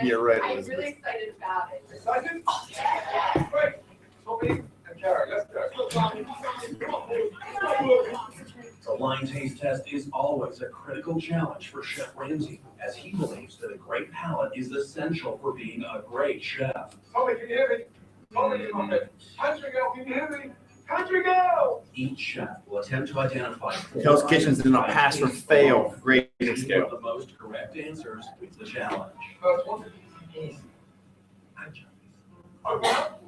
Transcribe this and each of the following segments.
You're right. I'm really excited about it. Excited? Yeah. Great. Tommy and Karen, let's go. The line taste test is always a critical challenge for Chef Ramsay, as he believes that a great palate is essential for being a great chef. Tommy, can you hear me? Tommy, come on. Country girl, can you hear me? Country girl! Each chef will attempt to identify TOK Kitchen's in a pass or fail grading scale. The most correct answers wins the challenge. First one. Open up.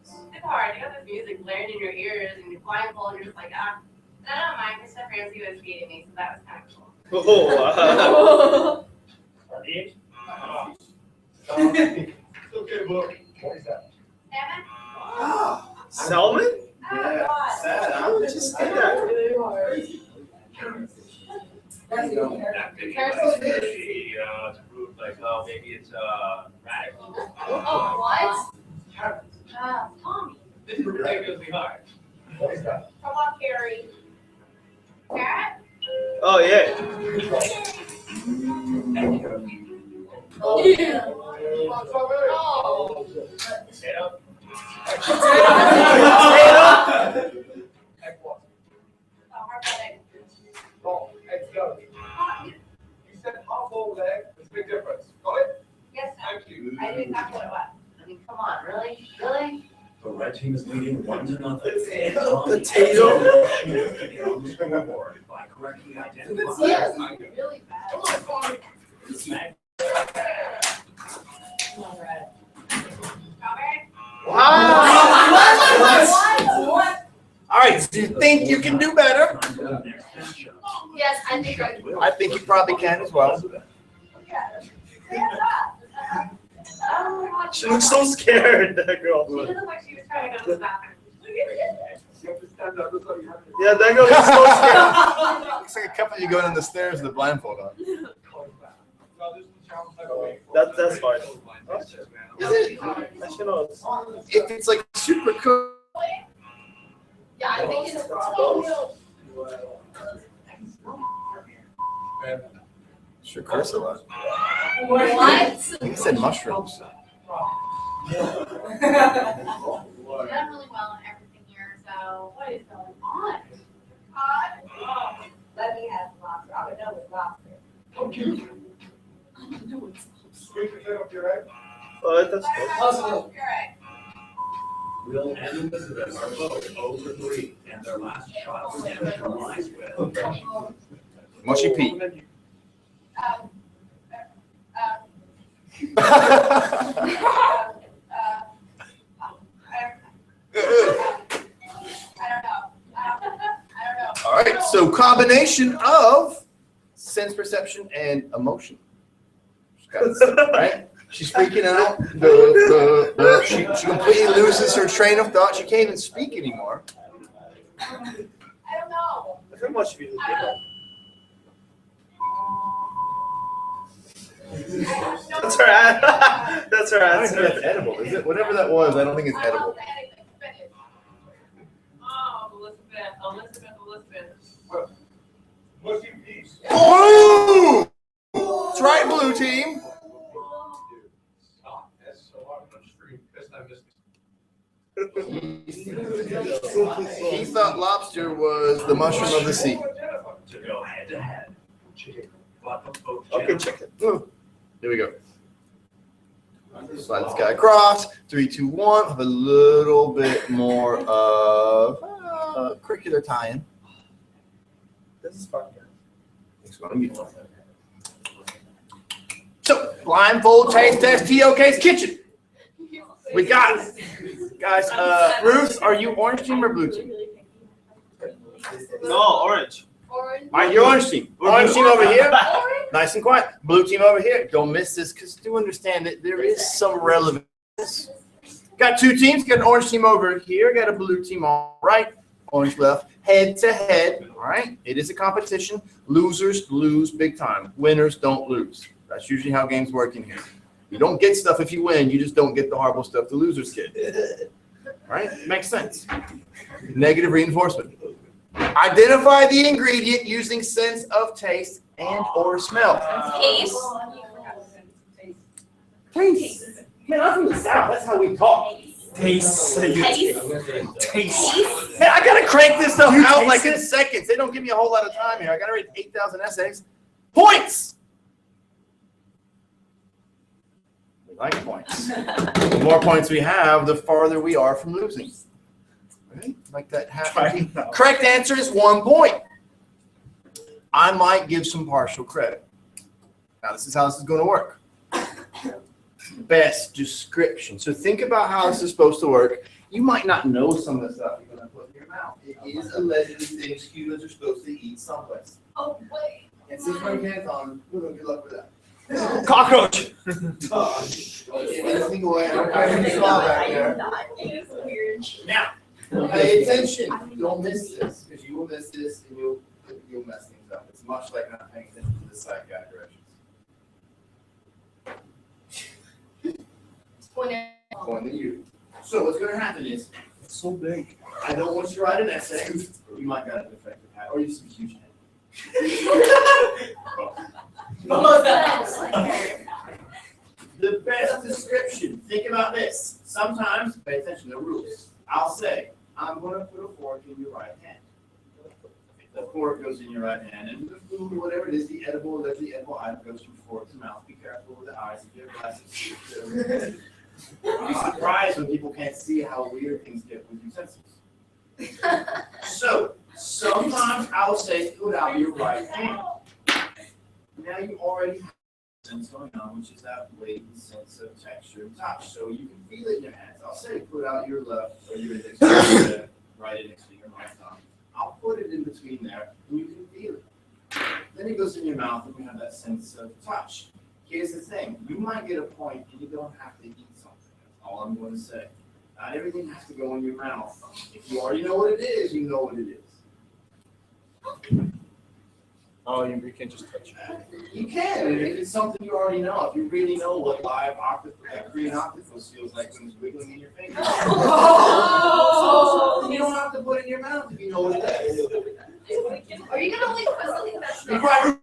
It's hard. You got this music blaring in your ears and you're blindfolded and you're just like, ah. And I don't mind because Chef Ramsay was feeding me, so that was kind of cool. It's okay, look. What is that? Salmon? Salmon? Oh, God. Sad. How would you say that? It's fruit like, oh, maybe it's radical. Oh, what? Tommy. This is ridiculously hard. What is that? Come on, Carrie. Carrot? Oh, yeah. Oh. Potato? Egg what? Hard-boiled egg. Wrong. Eggs go. You said half-boiled egg. There's a big difference. Got it? Yes, Thank you. I knew exactly what it was. I mean, come on, really? Really? The red team is leading 1-0. Potato. By correctly identifying. Yes, really bad. Come on, Tommy. Smack. Strawberry? What? All right, so you think you can do better? Yes, I think I do. I think you probably can as well. Oh my God. She looks so scared, that girl. She looked like she was trying to go to the bathroom. You have to stand up. Looks like you have to. Yeah, that girl looks so scared. Looks like a couple of you going down the stairs with a blindfold on. That's fine. Is it? She knows. If it's like super cool. Yeah, I think it's. Sure curse a lot. What? I think he said mushrooms. You've done really well on everything here, so what is going on? Let me have some lobster. I would know it's lobster. Oh, cute. Squeeze the lid off your egg. Oh, that's good. Oh, you're right. Will and Elizabeth are both 0 for 3, and their last shot of redemption lies with. Mushy Pete. All right, so combination of sense perception and emotion. Right? She's freaking out. She completely loses her train of thought. She can't even speak anymore. I don't know. How much do you get? That's her answer. That's her I don't think answer. that's edible, is it? Whatever that was, I don't think it's I edible. love anything. Spinach. Oh, Elizabeth. Mushy piece. Blue! That's right, blue team. Stop. That's so hard on the street. This time, this. He thought lobster was the mushroom of the sea. To go head to head. Okay, chicken. Ooh. There we go. Slide this guy across. 3, 2, 1. Have a little bit more of curricular tie-in. This is fun. It's going to be fun. So, blindfold taste test, TOK's Kitchen. We got it. Guys, Ruth, are you orange team or blue team? No, orange. Orange. All right, you're orange team. Orange team over here. Nice and quiet. Blue team over here. Don't miss this because do understand that there is some relevance. Got 2 teams. Got an orange team over here. Got a blue team on right. Orange left. Head to head. All right. It is a competition. Losers lose big time. Winners don't lose. That's usually how games work in here. You don't get stuff if you win. You just don't get the horrible stuff the losers get. All right? Makes sense. Negative reinforcement. Identify the ingredient using sense of taste and or smell. Taste. Taste. Man, I'm from the South. That's how we talk. Taste. Taste. Man, I gotta crank this stuff You out taste like it? in seconds. They don't give me a whole lot of time here. I gotta read 8,000 essays. Points. We like points. The more points we have, the farther we are from losing. Right? Like that happens. Correct answer is 1 point. I might give some partial credit. Now, this is how this is going to work. Best description. So think about how this is supposed to work. You might not know some of the stuff you're going to put in your mouth. It is allegedly things humans are supposed to eat someplace. Oh, wait. And since my hands on, good luck with that. Cockroach. Don't give anything away. I can saw back there. It is weird. Now, pay attention. Don't miss this, because you will miss this and you'll mess things up. It's much like not paying attention to the side guide directions. Going to you. So what's going to happen is, It's so big. I don't want you to write an essay. You might got an defective hat, or you have some huge head. The best description. Think about this. Sometimes, pay attention to the rules. I'll say, I'm going to put a fork in your right hand. The fork goes in your right hand, and the food, or whatever it is, the edible item goes from fork to mouth. Be careful with the eyes. If you have glasses, you'll be surprised when people can't see how weird things get with utensils. So, sometimes I'll say, put out your right hand. Now you already have sense going on, which is that latent sense of texture and touch. So you can feel it in your hands. I'll say, put out your left or your index finger, right index finger, right thumb. I'll put it in between there, and you can feel it. Then it goes in your mouth, and we have that sense of touch. Here's the thing. You might get a point, and you don't have to eat something. That's all I'm going to say. Not everything has to go in your mouth. If you already know what it is, you know what it is. Oh, you can just touch it. You can, if it's something you already know. If you really know what live Korean octopus feels like when it's wiggling in your finger. Oh. You don't have to put it in your mouth if you know what it is. Are you gonna leave us something that's Be not? quiet.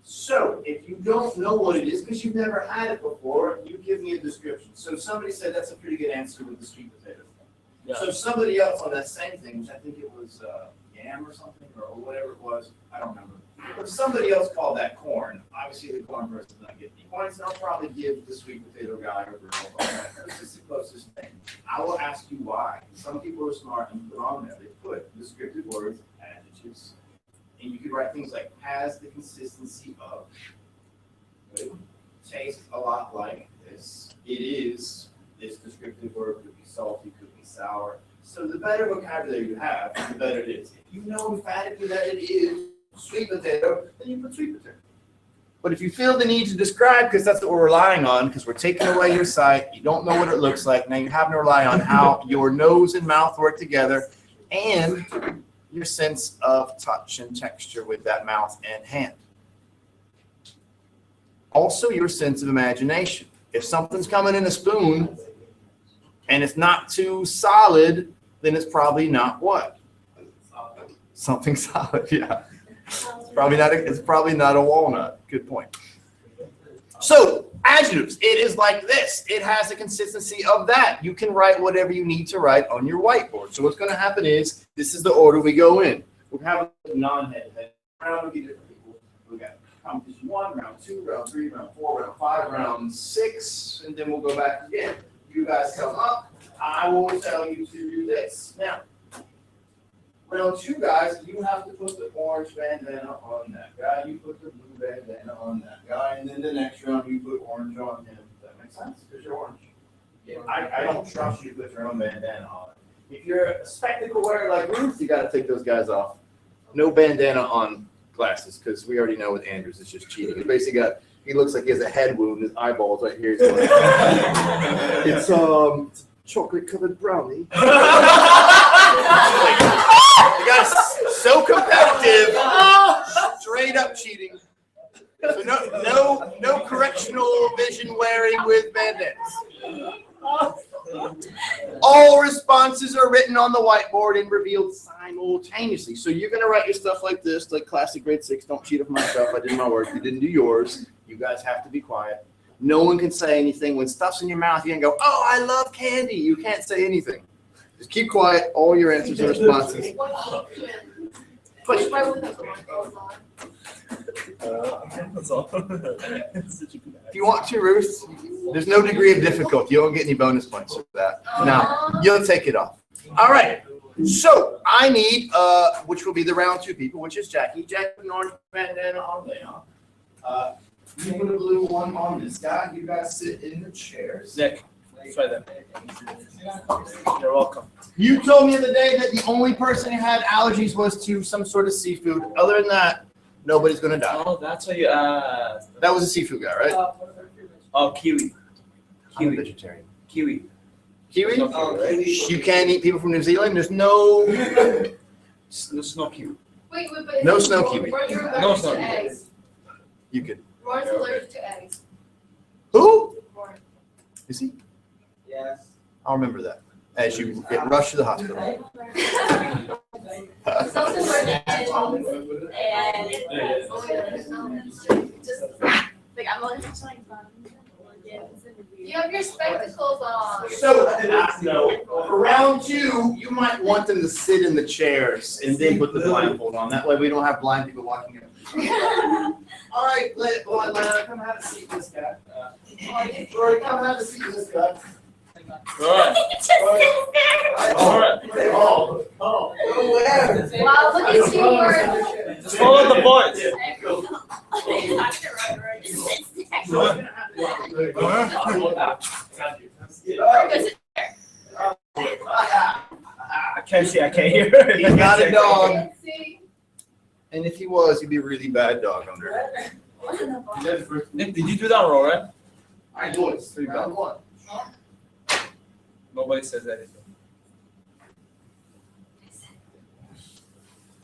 So, if you don't know what it is, because you've never had it before, you give me a description. So somebody said that's a pretty good answer with the sweet potato. Yeah. So somebody else on that same thing, which I think it was yam or something, or whatever it was, I don't remember. But somebody else called that corn. Obviously, the corn person's not getting any points, and I'll probably give the sweet potato guy over that. This is the closest thing. I will ask you why. Some people are smart and put on there. They put descriptive words, adjectives, and you could write things like has the consistency of. Good. Tastes a lot like this. It is this descriptive word. Could be salty, could be sour. So the better vocabulary you have, the better it is. If you know emphatically that it is sweet potato, then you put sweet potato. But if you feel the need to describe, because that's what we're relying on, because we're taking away your sight, you don't know what it looks like, now you have to rely on how your nose and mouth work together and your sense of touch and texture with that mouth and hand. Also, your sense of imagination. If something's coming in a spoon and it's not too solid, then it's probably not what? Something solid, yeah. It's probably not a walnut. Good point. So, adjectives. It is like this. It has the consistency of that. You can write whatever you need to write on your whiteboard. So what's going to happen is, this is the order we go in. We'll have a non-head. Round will be different people. We got competition 1, round 2, round 3, round 4, round 5, round 6, and then we'll go back again. You guys come up. I will tell you to do this. Now, round 2, guys, you have to put the orange bandana on that guy. You put the blue bandana on that guy. And then the next round, you put orange on him. Does that make sense? Because you're orange. Yeah, I don't trust you to put your own bandana on. If you're a spectacle wearer like Ruth, you got to take those guys off. No bandana on glasses, because we already know with Andrews, it's just cheating. He basically he looks like he has a head wound. His eyeballs right here. It's chocolate-covered brownie. The guy's so competitive, straight up cheating. So no correctional vision wearing with bandanas. All responses are written on the whiteboard and revealed sign simultaneously. So you're gonna write your stuff like this, like classic grade 6. Don't cheat off my stuff. I did my work. You didn't do yours. You guys have to be quiet. No one can say anything. When stuff's in your mouth, you can go, "Oh, I love candy." You can't say anything. Just keep quiet. All your answers and responses. Question. That's all. If you want to, Ruth, there's no degree of difficulty. You don't get any bonus points for that. Now, you'll take it off. All right. So I need, which will be the round 2 people, which is Jackie. Jackie, an orange bandana on Leon. You put a blue one on this guy. You guys sit in the chairs. Nick, try that. You're welcome. You told me the other day that the only person who had allergies was to some sort of seafood. Other than that, nobody's gonna die. Oh, that's what you asked. That was a seafood guy, right? Oh, kiwi. I'm a vegetarian. Kiwi. Kiwi? Oh, Right. You can't eat people from New Zealand. There's no. No snow kiwi. Wait, but No snow kiwi. Weren't you No allergic snow to kiwi. eggs? You could. Ron's allergic to eggs. Who? Ron. Is he? Yes. I'll remember that as you get rushed to the hospital. He's also allergic to just like I'm allergic to like you have your spectacles on. So, for round 2, you might want them to sit in the chairs and then put the blindfold on. That way we don't have blind people walking in. All right, come have a seat with this guy. Rory, come have a seat with this guy. All right. All right. Oh, Wow, look at you. Just follow the voice. I can't see. I can't hear. He's not a dog. See? And if he was, he'd be a really bad dog under it. Nick, did you do that roll, right? All right, boys. Round 1. Nobody says anything.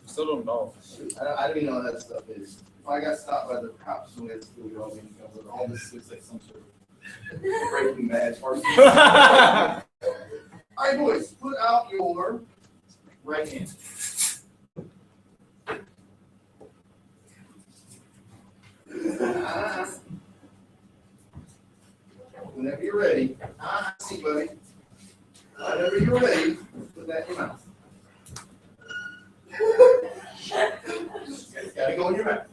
Still don't know. I don't even know what that stuff is. If I got stopped by the cops when it's still going, all this looks like some sort of Breaking Bad part. All right, boys, put out your right hand. Whenever you're ready. See, buddy. Whenever you're ready, put that in your mouth. It's gotta go in your mouth.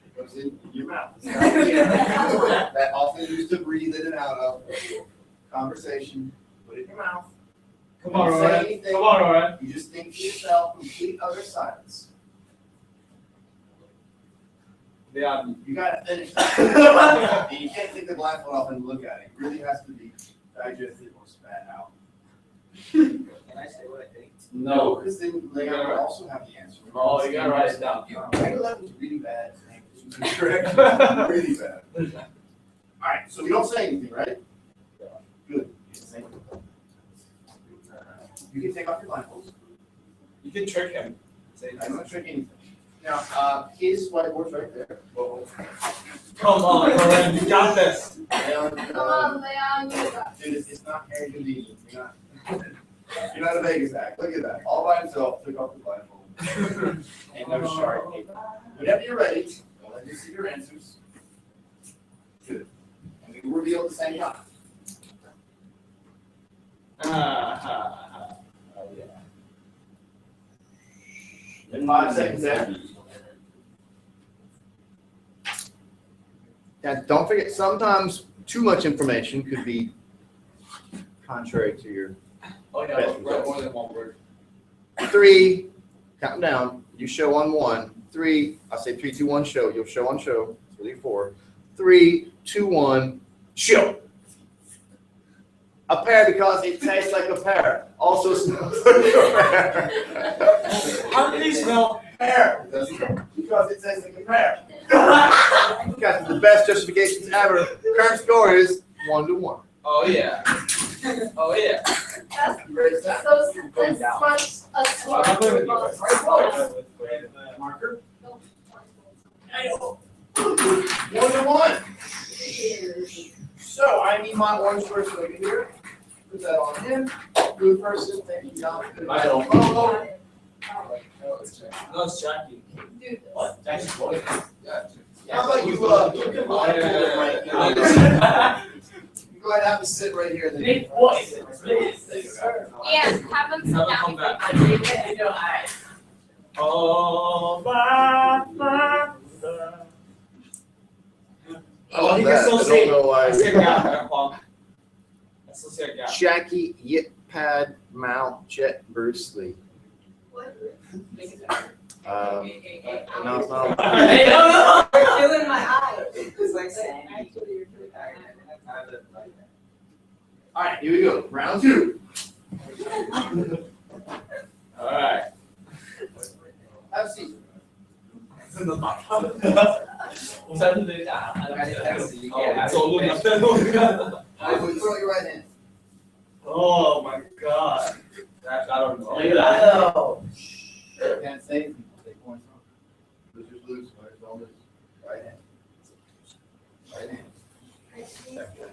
It goes in your mouth. That often used to breathe in and out of. Conversation. Put it in your mouth. Come on, Don't say Ryan. anything. Come on, Ryan. You just think to yourself, complete utter silence. Yeah. You gotta finish that. And you can't take the blindfold off and look at it. It really has to be digested or spat out. Can I say what I think? No, because then they gotta also have the answer. Oh, you gotta write it down. Grade 11 was really bad. Correct. Really bad. All right, so we don't say anything, right? Good. You can take off your blindfolds. You can trick him. I'm not tricking anything. Now, his whiteboard's right there. Well, Come on, Ryan. You got this. Leon, Come on, Leon. You got dude, it's not very convenient. You're not a Vegas act. Look at that. All by himself, took off the blindfold. And no shark. Whenever you're ready, I'll let you see your answers. Good. And we reveal at the same time. Oh, yeah. In 5 seconds there. Now, don't forget, sometimes too much information could be contrary to your Oh, yeah. Write more than one word. 3, count down. You show on 1. 3, I say 3, 2, 1, show. You'll show on show. 3, 4. 3, 2, 1, show. A pear because it tastes like a pear. Also smells like a pear. How can you smell? Pear. Because it tastes like a pear. Guys, the best justifications ever. Current score is 1-1. Oh, yeah. Oh, yeah. that's a smart Marker. 1-1. So I need my orange person over here. Put that on him. Blue person, thank you, John. I don't. Oh, No, it's Jackie. Dude. What? Jackie's voice. How about you can blindfold right now. You go ahead and have to sit right here. Then Big voice. Yeah, have them sit Have them down. come back. Oh, I love he that. can still I see. don't know I see a why. gap, Paul. I still see a gap. Jackie, Yip, Pad, Mal, Jet, Bruce Lee. No, it's not. Hey, no, no. Feeling my eyes. It's like saying, actually, you're too tired. All right, here we go. Round two. All right. Have a seat. I would throw your right hand. Oh my God. That, I don't know. Look at that. Can't say anything. Take points off. Losers lose. Winners don't lose. Right hand. Right hand.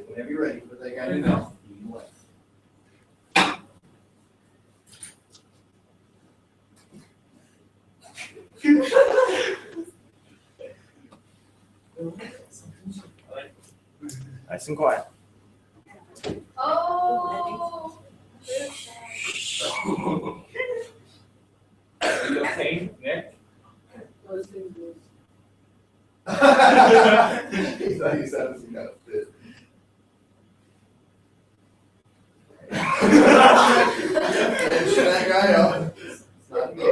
Whenever you're ready, put that guy in your mouth. You can win. Nice and quiet. Oh. Are you okay, Nick? He thought he sounded some kind of fit. Mention that guy up. It's not me.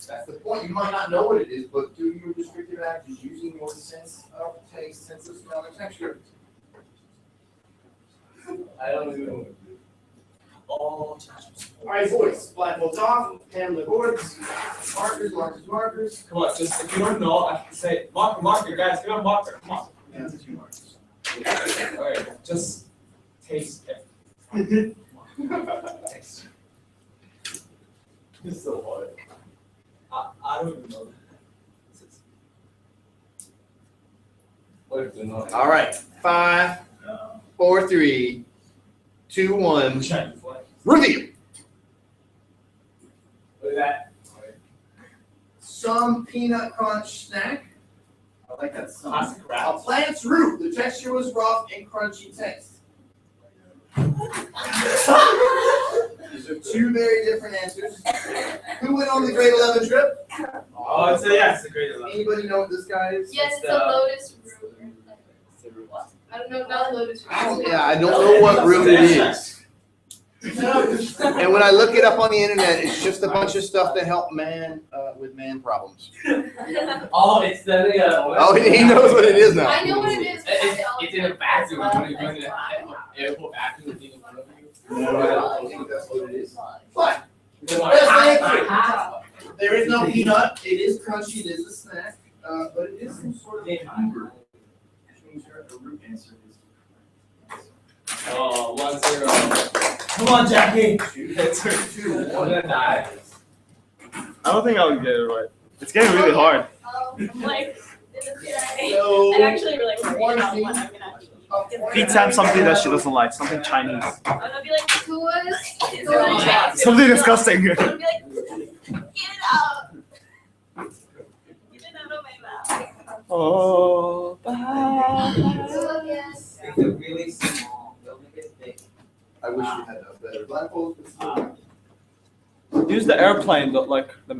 That's the point. You might not know what it is, but do your descriptive actions using your sense of taste, sense of smell, and texture. I don't even know. Oh, All right, boys. Blindfolds off. Hand on the boards. Markers. come on, just if you don't know, I can say marker, guys, give me a marker. Come on. Yeah, 2 markers. All right, just taste it. Taste. It's so hard. I don't even know. What if they're not? All right. 5, 4, 3, 2, 1. Chinese flag. Reveal. Look at that. Some peanut crunch snack. I like that. Some. Classic A rap. plant's root. The texture was rough and crunchy taste. These are 2 very different answers. Who went on the grade 11 trip? Oh, it's a yes, a great one. Anybody know what this guy is? Yes, it's the- a lotus root. I don't know, not lotus root. Yeah, I don't know what root it is. And when I look it up on the internet, it's just a bunch of stuff that help man with man problems. Oh, it's the Oh, he knows what it is now. I know what it is. It's in a vacuum. When you're doing the airport vacuum thing in front of you. No, I don't think that's what it is. But Come on. best answer. There is no peanut. It is crunchy. It is a snack, but it is some sort of fiber. Which means you're at the root answer is. Oh, 1-0. Come on, Jackie. It's 2. I'm gonna die. I don't think I would get it right. It's getting really hard. Like, So, I'm actually really worried one about thing- what I'm gonna actually. Feed Sam something that she doesn't like, something Chinese. I'm gonna be like, who was? Something disgusting. I'm gonna be like, get it out. Get it out of my mouth. Oh, Oh, yes. Make it really small, don't make it big. I wish you had done better. Blindfolds, but still. use the airplane, like the.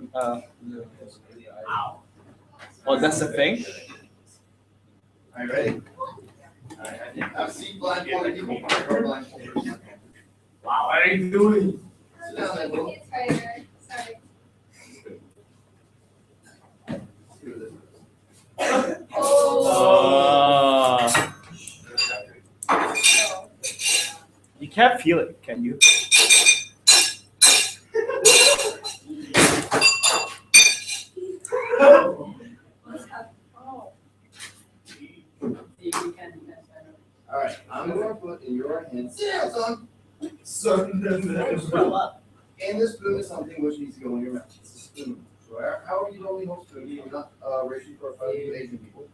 Oh, that's the thing. Are you ready? I've seen blindfolded people. Blindfolded. Wow, what are you doing? Sit down there, bro. It's right here. Sorry. See what this is. Oh. You can't feel it, can you? All right, I'm going to put in your hand. Sit down, son. And this spoon is something which needs to go in your mouth. It's a spoon. So however you normally hold spoon, you're not racially profiled you Asian people.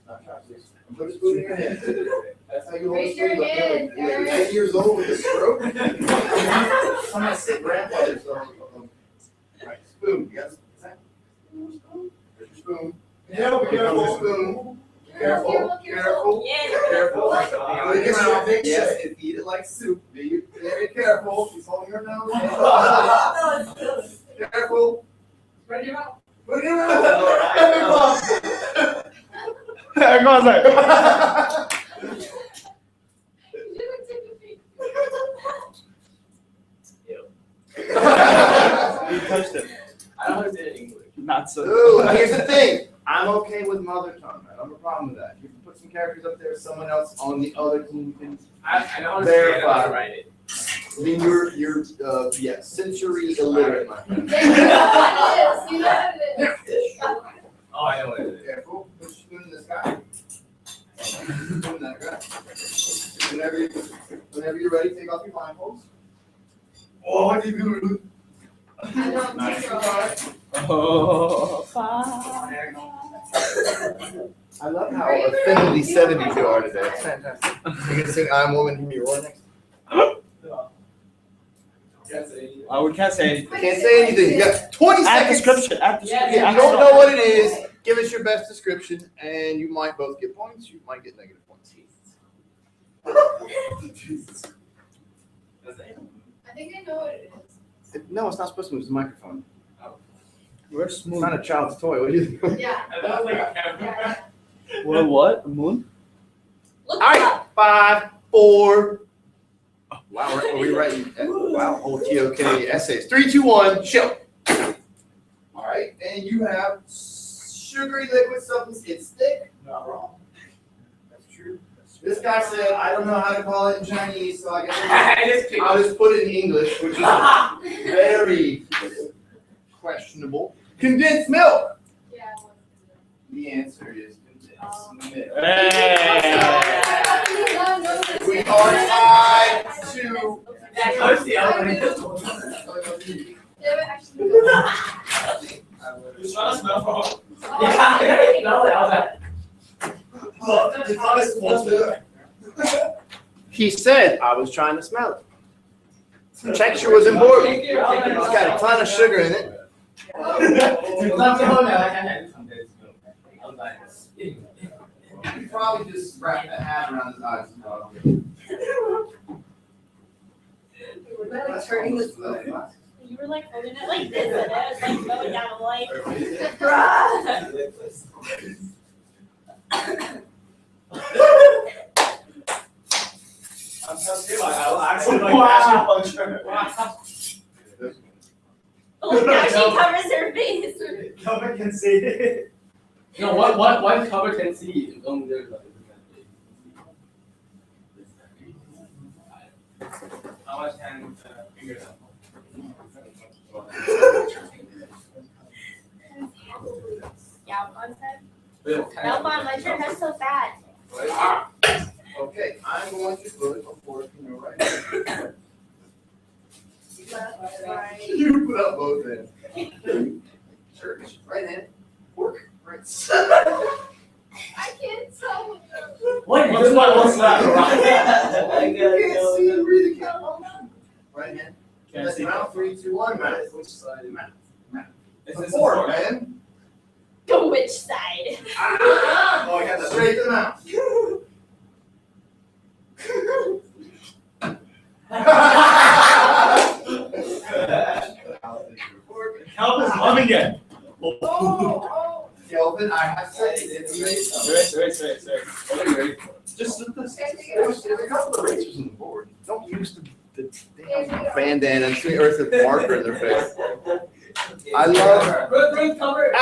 Not chopsticks. Put a spoon in your hand. That's how you hold Raise your sleep. hand, Like, Eric. 10 years old with a stroke. I'm gonna sit grandfather. So, right, spoon. Yes. Is that spoon? There's your spoon. Yeah, be careful. Spoon. Careful, Careful. Yeah. Careful. Look at your big Yes, shit. and eat it like soup. Be very careful. She's holding her nose. Careful. Spread your mouth. Look at her. Everyone's like, you touched it. I don't understand English. Not so. Ooh, here's the thing. I'm okay with mother tongue. I don't have a problem with that. You can put some characters up there, someone else on the other team can. I don't understand how Verify. to write it. I mean, you're yeah, sensory illiterate, my friend. You know what it is. Oh, I know what it is. Careful. Put your spoon in the sky. Spoon in that guy. Whenever you're ready, take off your blindfolds. Oh, what are you doing? I don't Nice. take it. Oh. I love how affinity 70s you are today. It's fantastic. You can sing I'm Woman, Hear Me Roar next. Can't say anything. We can't say anything. Can't say anything. You got 20 Add seconds. description. Add If description. you don't know what it is, give us your best description, and you might both get points. You might get negative points. I think I know what it is. No, it's not supposed to move. It's a microphone. We're It's smooth. not a child's toy. What do you think? Yeah. I was like, camera. We're what? A moon? Look All it right, up. 5, 4. Oh, wow, are we writing? Wow, whole TOK essays. 3, 2, 1, show. All right, and you have sugary liquid substance. It's thick. Not wrong. That's true. This guy said, I don't know how to call it in Chinese, so I guess I'll just put it in English, which is very questionable. Condensed milk. Yeah. The answer is condensed milk. Hey. We are tied to. That goes the other way. You're trying to smell wrong. Yeah, no, that was He said, I was trying to smell it. Texture was important. It's got a ton of sugar in it. He probably just wrapped a hat around his eyes. You were like holding it like this, and I was like going down a light. I'm telling you, I'll actually like acupuncture. Oh, now she covers her face. Cover can see it. No, what cover can see? Only there's like. How much can figure out? Yeah, one time. Little No, Mom, my shirt hurts so bad. Okay, I'm going to put a fork in your right hand. You put up both ends. Church, right hand, fork, right. I can't tell. What? What's that? You can't see, you really can't. Right hand. Can't That's see. mouth, 3, 2, 1, mouth. Which side is mouth? Is A this fork, man. Go which side? Oh, I got that. Straight to the mouth. Calvin's loving it. Kelvin, I have said it. Just sit this. There's a couple of racers on the board. Don't use the damn bandana and see Earth with marker in their face. I love,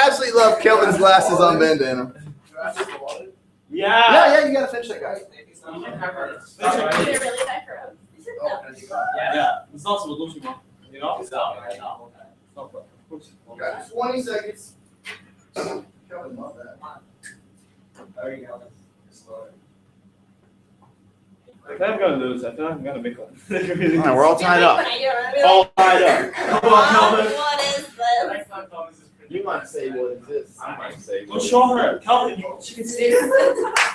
absolutely love Kelvin's glasses on bandana. Yeah. Yeah, you gotta finish that guy. Is it really that gross? Is it not? Yeah. It's also a little more. You know? It's not right now. Got 20 seconds. Kelvin, love that. There you go. I feel like I'm gonna lose. I feel like I'm gonna make one. All right, we're all tied up. When I do it, I'm gonna be All like, tied up. Come on, Calvin. What is this? Next time, Calvin, this is pretty You might say what is this? I might say. Well, show her. Calvin, she can see it.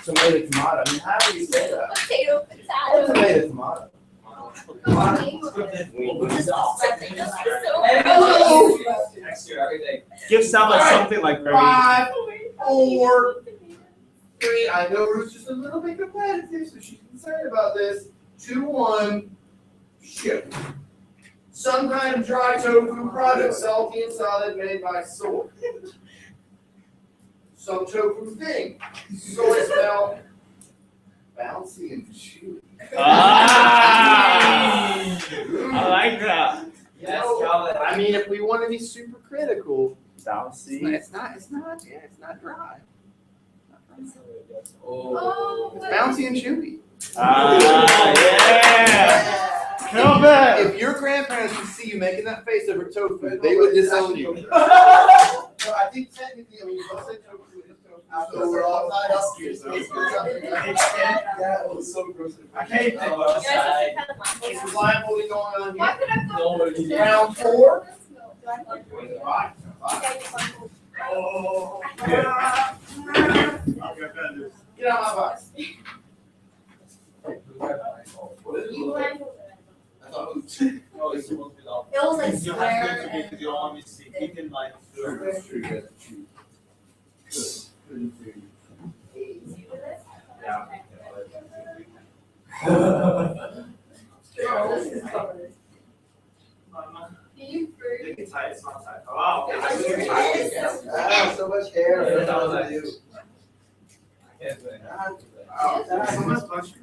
Tomato, tomato. I mean, how do you say that? Potato, Tomato, tomato. Next year, everything. Give sound like something like very. 5, 4, 3. I know Ruth's just a little bit competitive, so she's concerned about this. 2, 1. Ship. Some kind of dry tofu product, salty and solid, made by soy. Some tofu thing. Soy smell. Bouncy and chewy. Ah! I like that. Yes, Calvin. I mean, if we want to be super critical, Bouncy. it's not dry. Oh. It's bouncy and chewy. Ah, yeah. Calvin. If your grandparents could see you making that face over tofu, they would disown you. No, I think technically, I mean, you both said tofu is tofu. So we're all tied up here, so it's yeah, it was so gross. I can't think of a side. It's blindfolding going on Why here. could I Round 4. Oh. Get out of my box. Oh, it's supposed to be all. It was like You have square. to because you don't want me to see. He can like. It's tight, it's not tight. Wow. Ah, so much hair. That's all I do. I can't do it. Someone's punching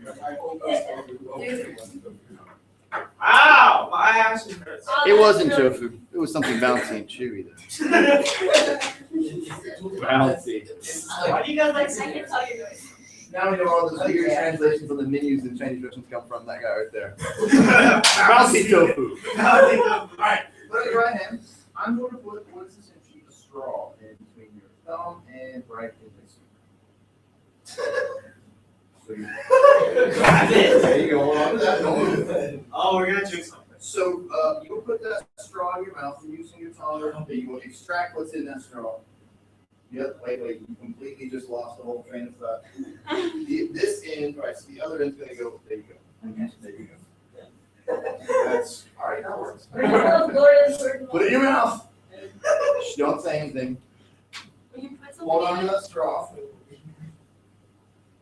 Ow! My ass hurts. It wasn't tofu. It was something bouncy and chewy though. Bouncy. Why do you guys like second tell you guys? Now we know all the clear translations on the menus and Chinese restaurants come from that guy right there. Bouncy tofu. Alright. Put your right hand. I'm going to put what is essentially a straw in between your thumb and right index finger. So you there you go. Hold on to that. Don't move. Oh, we're gonna do something. So you will put that straw in your mouth and using your tongue, you will extract what's in that straw. Yep, wait, you completely just lost the whole train of thought. This end, right, so the other end's gonna go, there you go. There you go. That's, all right, that works. Put it in your mouth. Shh, don't say anything. Hold on to that straw.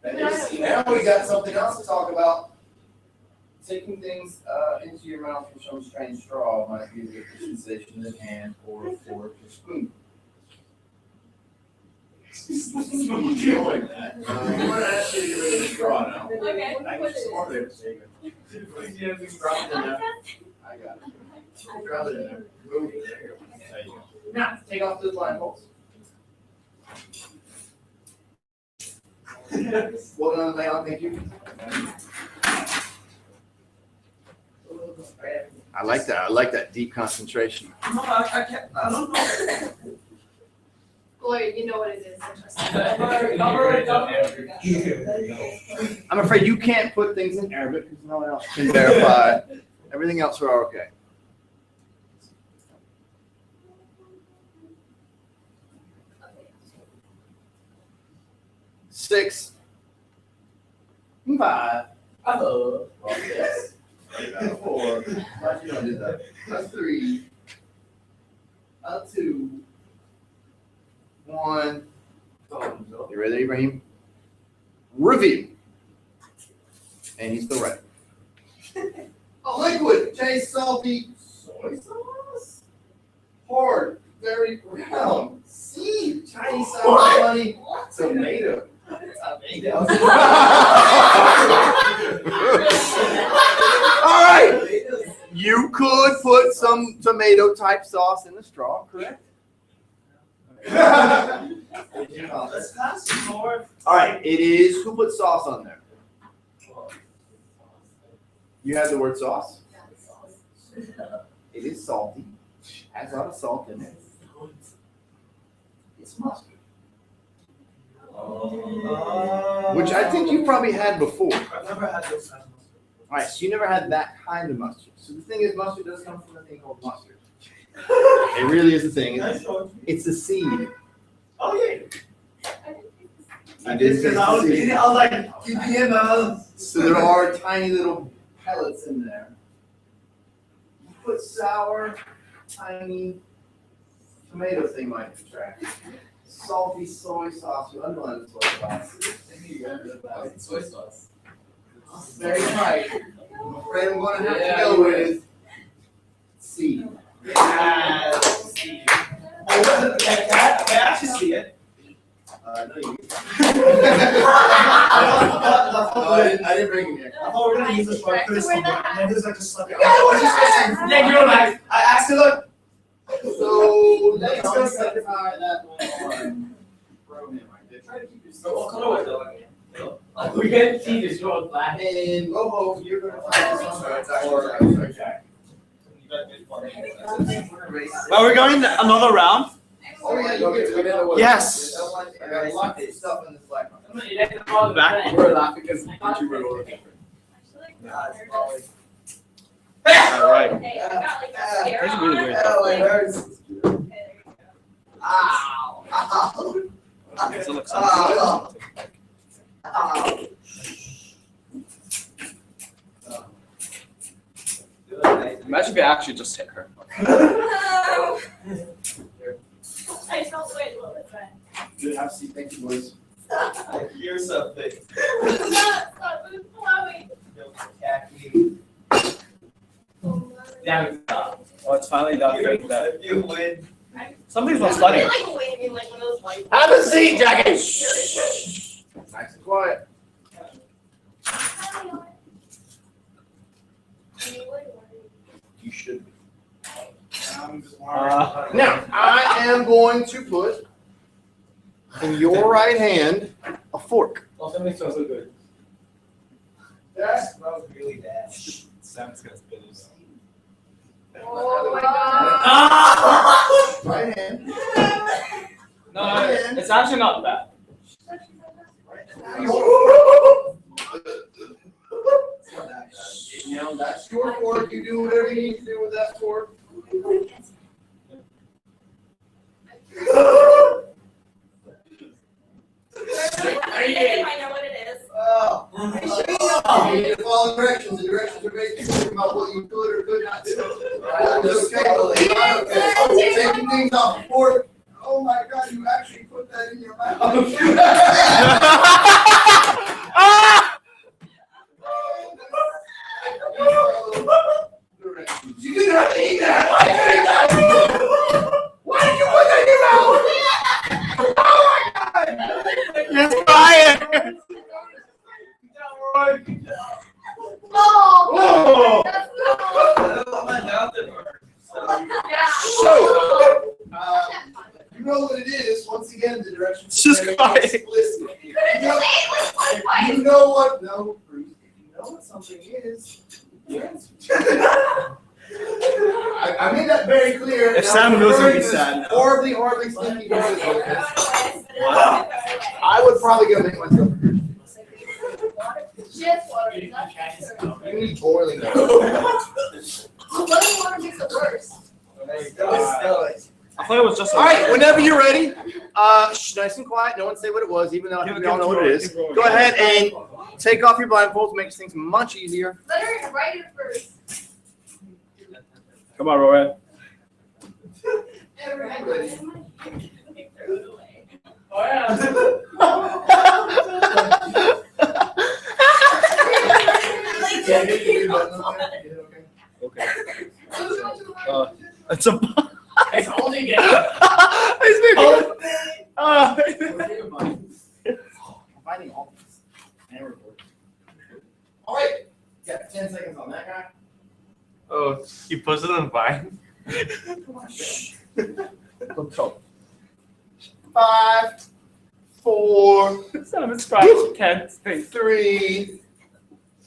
Now we got something else to talk about. Taking things into your mouth from some strange straw might be the sensation in hand or fork or spoon. I'm going to ask you to get rid of the straw now. Okay. I can just order it. Drop it in there. I got it. Drop it in there. Move it. There you go. There you go. Now, take off those blindfolds. Well done, Leon. Thank you. I like that. I like that deep concentration. No, I can't. I don't know. Gloria, you know what it is. I'm afraid you can't put things in Arabic because no one else can verify. Everything else are okay. Six. 5. Oh. Yes. 4. Why'd you not do that? That's 3. 2. 1. You ready, Ibrahim? Review. And he's still ready. A liquid, tastes salty, soy sauce. Hard, very round, seed, tiny size honey, tomato. All right. You could put some tomato type sauce in the straw, correct? Let's pass some more. All right, it is, who put sauce on there? You have the word sauce? It is salty, has a lot of salt in it. It's mustard. Which I think you probably had before. I've never had this kind of mustard. All right, so you never had that kind of mustard. So the thing is, mustard does come from a thing called mustard. It really is a thing. It's a seed. Oh, yeah. You did say it's a seed. I was like, keep me in the. So there are tiny little pellets in there. You put sour, tiny tomatoes, they might extract. Salty soy sauce, unblended soy sauce. Soy sauce. Very right. I'm afraid I'm going to have to go with seed. Yes. Oh, can I actually see it? No, you. I I didn't bring it yet. thought we were gonna use this one for this one, and then this like just slipped. Yeah, what you saying? Yeah, you're right. I actually look. So let's go satisfy that one on program right there. Try to keep your What color was it? We can see this road black. And Lobo, you're gonna find this one. Are we going another round? Oh yeah, you get to go. Yes. I got lots of stuff in this black one. Back. We're laughing because you were all over. All right. Okay, I got like a That's really weird. Oh, it hurts. Ow. Does it look Ow. Imagine if you actually just hit her. I felt the way it was, but. Good, have a seat. Thank you, boys. I hear something. Stop, it's flowing. Damn it, stop. Oh, it's finally done. You win. Something's not I studying. feel like waving like one of those white. Have a seat, Jackie. Nice and quiet. You should. Now, I am going to put in your right hand a fork. Oh, something smells so good. That smells really bad. Sam's gonna spit his. Oh my god. Right hand. No, it's actually not bad. Now, that's your fork. You do whatever you need to do with that fork. I know what it is. Oh. You need to follow directions. The directions are basically about what you could or could not do. Okay. Taking things off the fork. Oh my God, you actually put that in your mouth. You didn't have to eat that. Why did you put that in your mouth? Oh my God. You're fired. Oh. That's You know what it is. Once again, the directions. It's just are very quiet. explicit. You know what? No, Bruce. If you know what something is, yes. I made that very clear. If Now, Sam knows, he'll be this sad. horribly sneaky business. I would probably go make myself. Just water, not sugar. You need boiling water. What if water makes it worse? I thought it was just. All right, whenever you're ready, nice and quiet. No one say what it was, even though I think we all know what it is. Go ahead and take off your blindfolds. Makes things much easier. Let her write it first. Come on, Rowan. Okay. It's a. It's holding it. It's Finding all this. And record. All right. Got 10 seconds on that guy. Oh, you posted on Vine? Let's go. 5, 4, Sam scratch can't think. 3,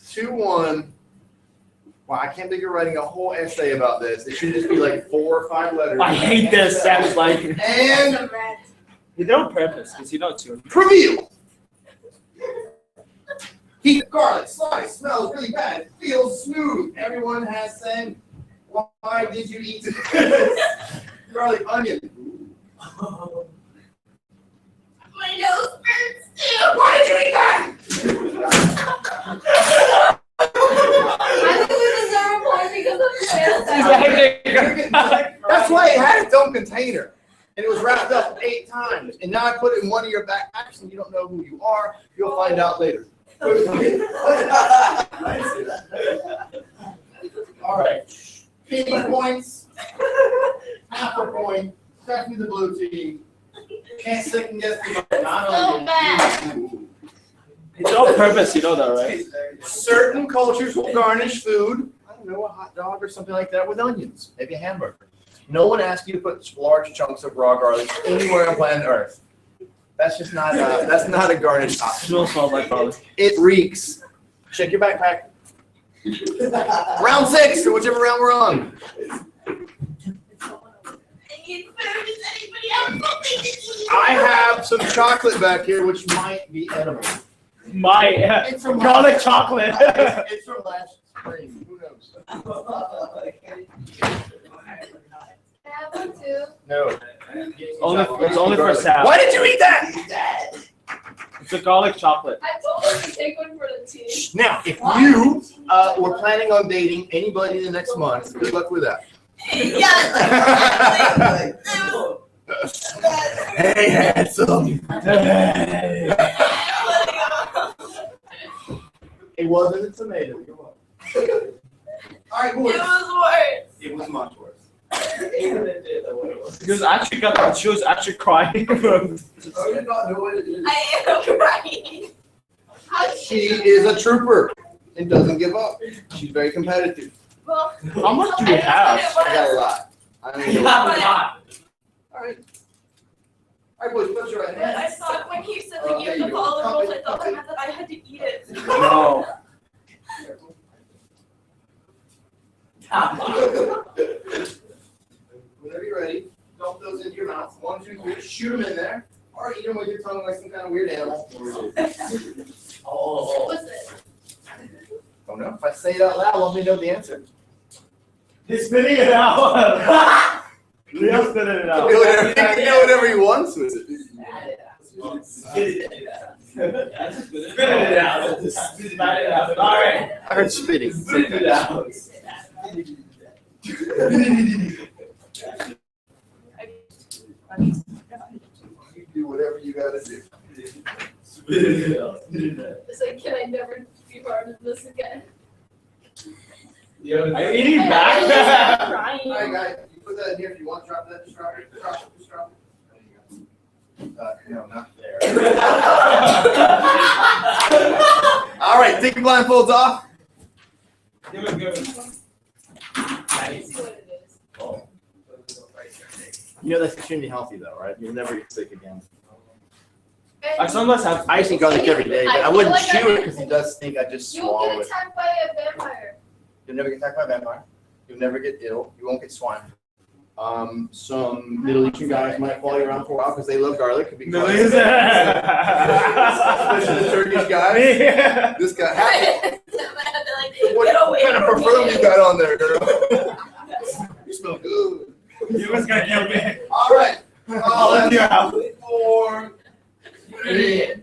2, 1. Wow, I can't believe you're writing a whole essay about this. It should just be like 4 or 5 letters. I hate this. Sam's like. And You did it on purpose because you know it's you. reveal. Heat garlic slice smells really bad. It feels smooth. Everyone has same. Why did you eat garlic onion? My nose hurts too. Why did you eat that? I think we deserve a point because of the That's why it had its own container. And it was wrapped up 8 times. And now I put it in one of your backpacks and you don't know who you are. You'll find out later. All right. 50 points. Half a point. Definitely the blue team. Can't second guess the not So only bad. It's all purpose, you know that, right? certain cultures will garnish food. I don't know, a hot dog or something like that with onions. Maybe a hamburger. No one asked you to put large chunks of raw garlic anywhere on planet Earth. That's just not that's not a garnish option. It smells like garlic. It reeks. Check your backpack. Round 6 or whichever round we're on. I need food. Does anybody else something to eat? I have some chocolate back here which might be edible. It's from garlic chocolate. It's from last spring. Who knows? Can I have one too? No. It's only for Sam. Why did you eat that? It's a garlic chocolate. I told her to take one for the team. Now, if you were planning on dating anybody the next month, good luck with that. Yes. Hey, handsome. It wasn't a tomato. You're welcome. All right, It boys. was worse. It was much worse. She was actually crying. I am right. How She is a trooper and doesn't give up. She's very competitive. Well, How much do you have? I got a lot. I don't know. All right. All right, boys, put your right I hand. thought when he said that you have to follow the rules, I thought that meant that I had to eat it. No. Whenever you're ready, dump those into your mouth. 1, 2, 3. Shoot them in there. Or eat them with your tongue like some kind of weird animal. What's it? Oh no, if I say it out loud, let me know the answer. He's spitting it out. Leo's spitting it out. He can do whatever he wants with it. Spit it out. Spit it out. All right. I heard spitting. Spit it out. You do whatever you gotta do. Spit it out. It's like, can I never be part of this again? Are you eating back? All right, Crying. guys, you put that in here if you want. Drop that. Just drop it. Drop it. Just drop it. There you go. No, not there. All right, take your blindfolds off. Give it. That's what it is. You know that's extremely healthy, though, right? You'll never get sick again. I sometimes have. I used to eat garlic every day, but I wouldn't chew it because it does stink. I just You'll swallow get it. attacked by a vampire. You'll never get attacked by a vampire. You'll never get ill. You won't get swine. Some Middle Eastern guys might follow you around for a while because they love garlic. Especially the Turkish guys. This guy. What kind of perfume you got on there, girl? You smell good. You was gonna kill me. All right. I'll let you out. 4, 3,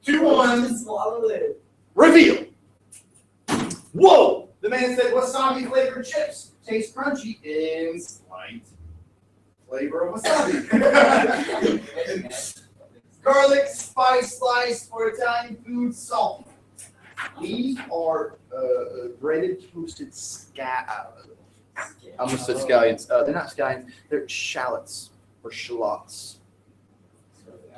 2, 1. Swallow it. Reveal. Whoa! The man said wasabi flavored chips taste crunchy and slight flavor of wasabi. Garlic spice slice for Italian food salty. These are breaded toasted I almost said scallions. They're not scallions. They're shallots or shallots.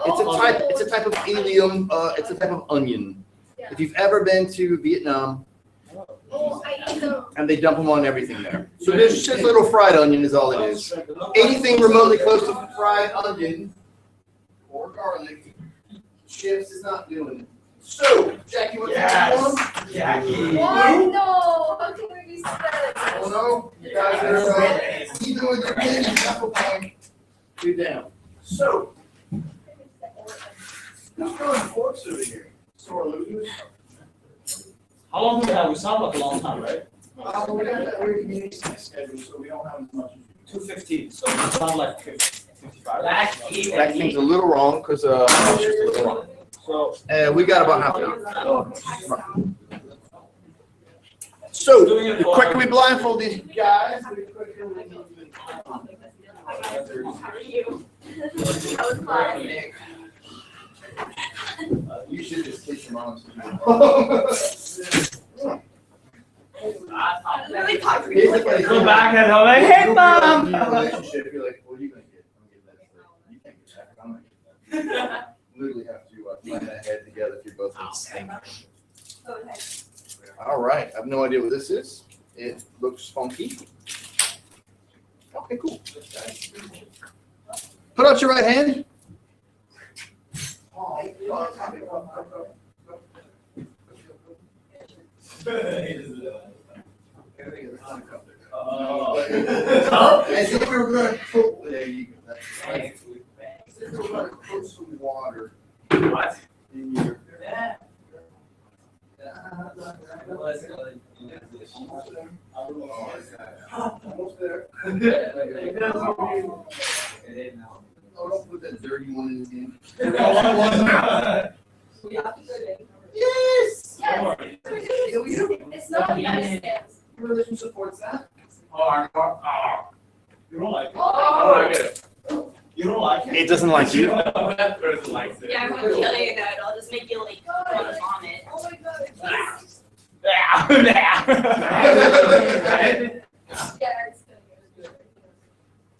It's a type of allium. It's a type of onion. Yeah. If you've ever been to Vietnam, Oh, I eat them. and they dump them on everything there. So this just little fried onion is all it is. Anything remotely close to fried onion or garlic, chips is not doing it. So, Jackie, what Yes. you Jackie. Why no? How can we be sad? Oh no, you guys are even with your candy apple point. Two down. So, who's throwing forks over here? Sore losers. How long do we have? We sound like a long time, right? We got that weird community schedule, so we don't have as much. 2:15, so it's not like 55. That seems a little wrong, because, So, we got about half an hour. So, the quicker we blindfold these guys, the quicker we You should just kiss your mom. Really talk Go back and I'm like, hey mom. In a relationship, you're like, what are you gonna get? I'm gonna get that. You can't get that. I'm gonna get that. Literally have to plan ahead together if you're both in sync. All right, I have no idea what this is. It looks funky. Okay, cool. Put out your right hand. As if we were going to put, there you go. That's right. As if we were going to put some water. What? In your. Almost there. Oh, don't put that dirty one in again. Yes! It's not yes. Religion supports that. You don't like it? Oh. You don't like it? It doesn't like you. That person likes it. Yeah, I won't kill you, no, it'll just make you like want to vomit. Oh my God.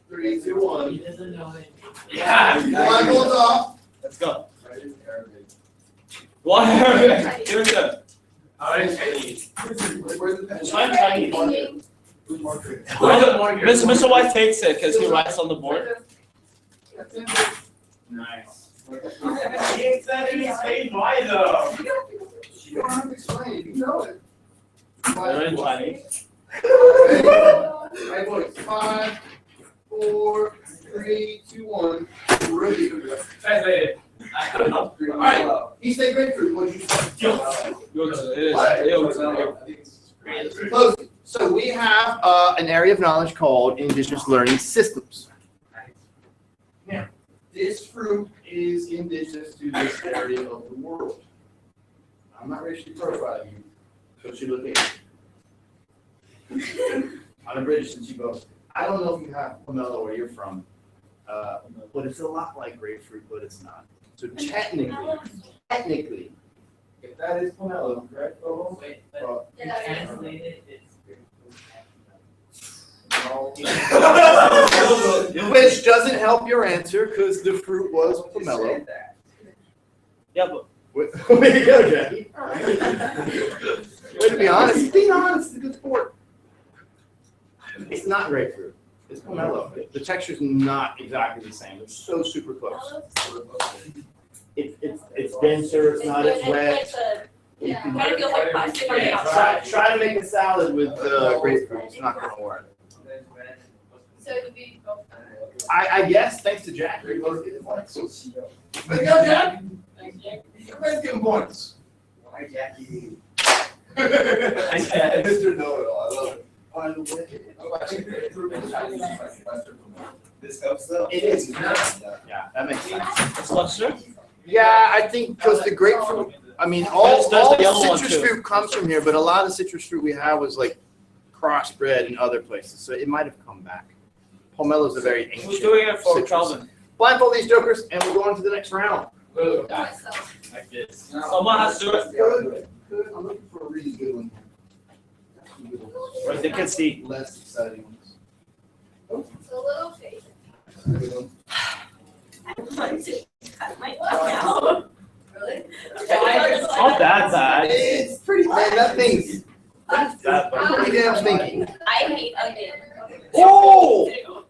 Three, two, one. He doesn't know it. Yeah. Blindfolds off. Let's go. Right in Arabic. What? Here's the. Where's the pen? It's fine, Chinese. Who's marker? Mr. White takes it because he writes on the board. Nice. He ain't said any Spain why though. You don't have to explain it, you know it. They're in Chinese. Right, boys. 5, 4, 3, 2, 1. Really good. Translated. All right. He said grapefruit. What did you say? Close. So we have an area of knowledge called Indigenous Learning Systems. Now, this fruit is indigenous to this area of the world. I'm not racially profiling you, so you look at it. I'm a British since you both. I don't know if you have pomelo where you're from, but it's a lot like grapefruit, but it's not. So technically, if that is pomelo, correct? Wait, but you translate it, it's Which doesn't help your answer because the fruit was pomelo. Yeah, but Way to go, Jackie. Way to be honest. Being honest is a good sport. It's not grapefruit. It's pomelo. The texture's not exactly the same. It's so super close. It's denser. It's not as wet. Yeah, kind of feels like plastic on the Yeah, outside. try to make a salad with grapefruit. It's not going to work. So it would be both. I guess thanks to Jack, we both get points. Way to go, Jack. Everybody's getting points. Why, Jackie? said- Mr. Know-it-all, I love it. By the way. This helps though. It is. Yeah, that makes sense. It's mustard? Yeah, I think because the grapefruit, I mean, There's the all yellow one, citrus too. fruit comes from here, but a lot of citrus fruit we have was like crossbred in other places, so it might have come back. Pomelo is a very ancient. Who's doing it for citrus. Calvin? Blindfold these jokers, and we're going to the next round. Like this. Someone has to do it. Good. I'm looking for a really good one. Where they can see. Less exciting ones. It's a little fake. Good one. I want to cut my tongue out. Really? Not that bad. It's pretty bad. That thing's That bad. pretty damn stinky. I hate onions. Oh!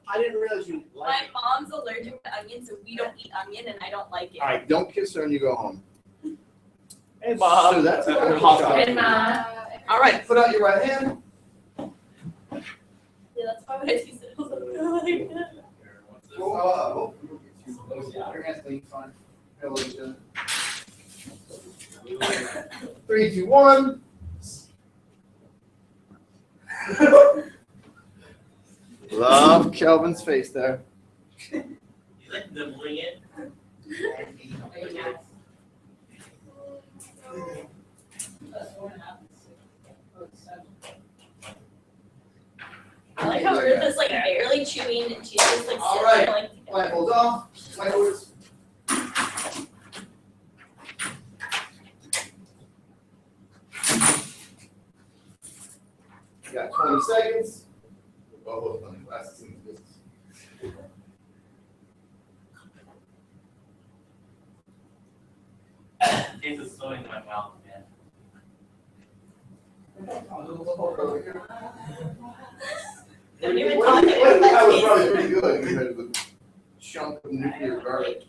I didn't realize you My liked it. mom's allergic to onions, so we don't eat onion, and I don't like it. All right, don't kiss her when you go home. Hey, Bob. So that's a good Hot shot. And All right, put out your right hand. yeah, that's why when I taste it, I was like, Oh, your hands clean, fine. Hello, each other. 3, 2, 1. Love Kelvin's face there. You like nibbling it? I like how Ruth is like barely chewing and she's just like All sitting right. there like. Blindfolds off. Blindfolds. You got 20 seconds. Well, hold on. Glasses in the business. It's a sewing in my mouth, man. Don't even Well, talk that was about probably pretty good compared to the chunk of nuclear garbage.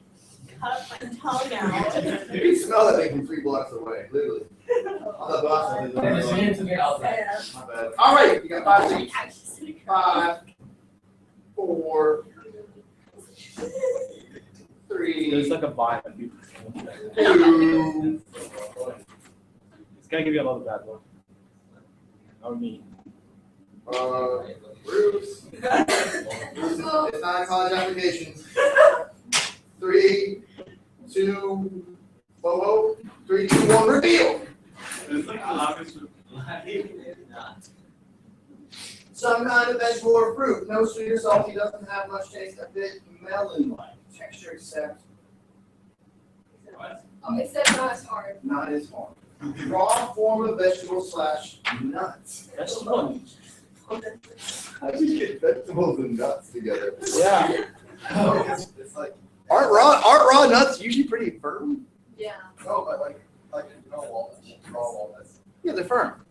cut my tongue out. You can smell that thing from 3 blocks away, literally. On the bus. My bad. All right, you got 5 seconds. 5, 4, 3, There's like a vibe. 2. It's gonna give you another bad one. Or me. Bruce. It's not a college application. 3, 2, 3, 2, 1, reveal. It's like the longest. Some kind of vegetable or fruit. No sweet or salty, doesn't have much taste, a bit melon-like. Texture except Except not as hard. not as hard. Raw form of vegetable / nuts. Vegetable. How do you get vegetables and nuts together? Yeah. It's like aren't raw nuts usually pretty firm? Yeah. No, but like walnuts, raw walnuts. Yeah, they're firm.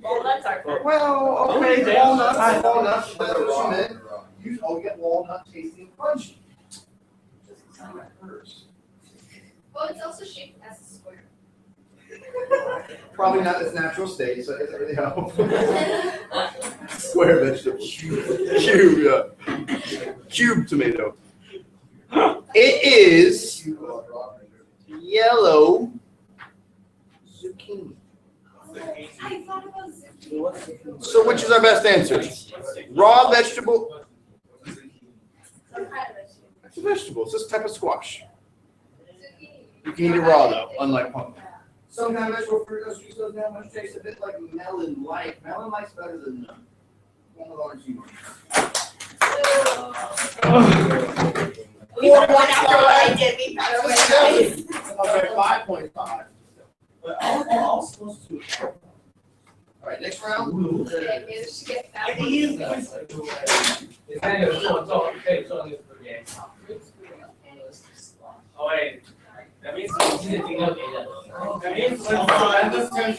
Well, that's our first. Well, okay, Okay, walnuts, yeah. walnuts. That's what you meant. You get walnut tasting crunchy. Doesn't sound like hers. Well, it's also shaped as a square. Probably not its natural state, so it doesn't really help. Square vegetable. Cube, yeah. Cube tomato. It is yellow zucchini. I thought about zucchini. So which is our best answer? Raw vegetable. Some kind of vegetable. It's a vegetable. It's this type of squash. Zucchini. You can eat it raw though, unlike pumpkin. Some kind of vegetable fruit no sweet doesn't have much taste, a bit like melon-like. Melon-like's better than none. One of orange juice. We were one after what I did. We found it. Okay, 5.5. But all supposed to. All right, next round. Okay, managed to get that Oh, wait. That means you didn't think of it. That means I just did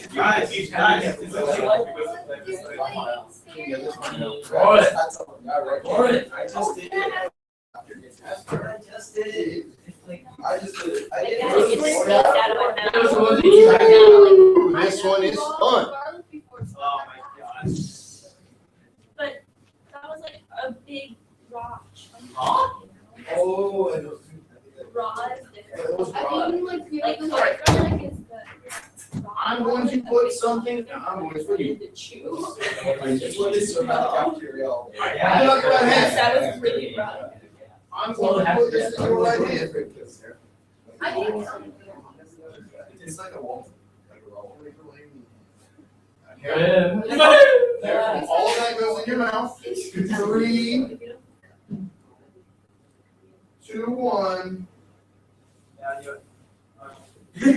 it. Ooh, this one is fun. Oh my gosh. But that was like a big rock. Oh, and those Raw is different. I mean, like, you Like, know, sorry. like it's the. I'm going to put something. I'm going to put you. To chew. Yes, That was really rough. I'm going to put this in your right hand. I think It's like a wall. Careful. All of that goes in your mouth. 3, 2, 1.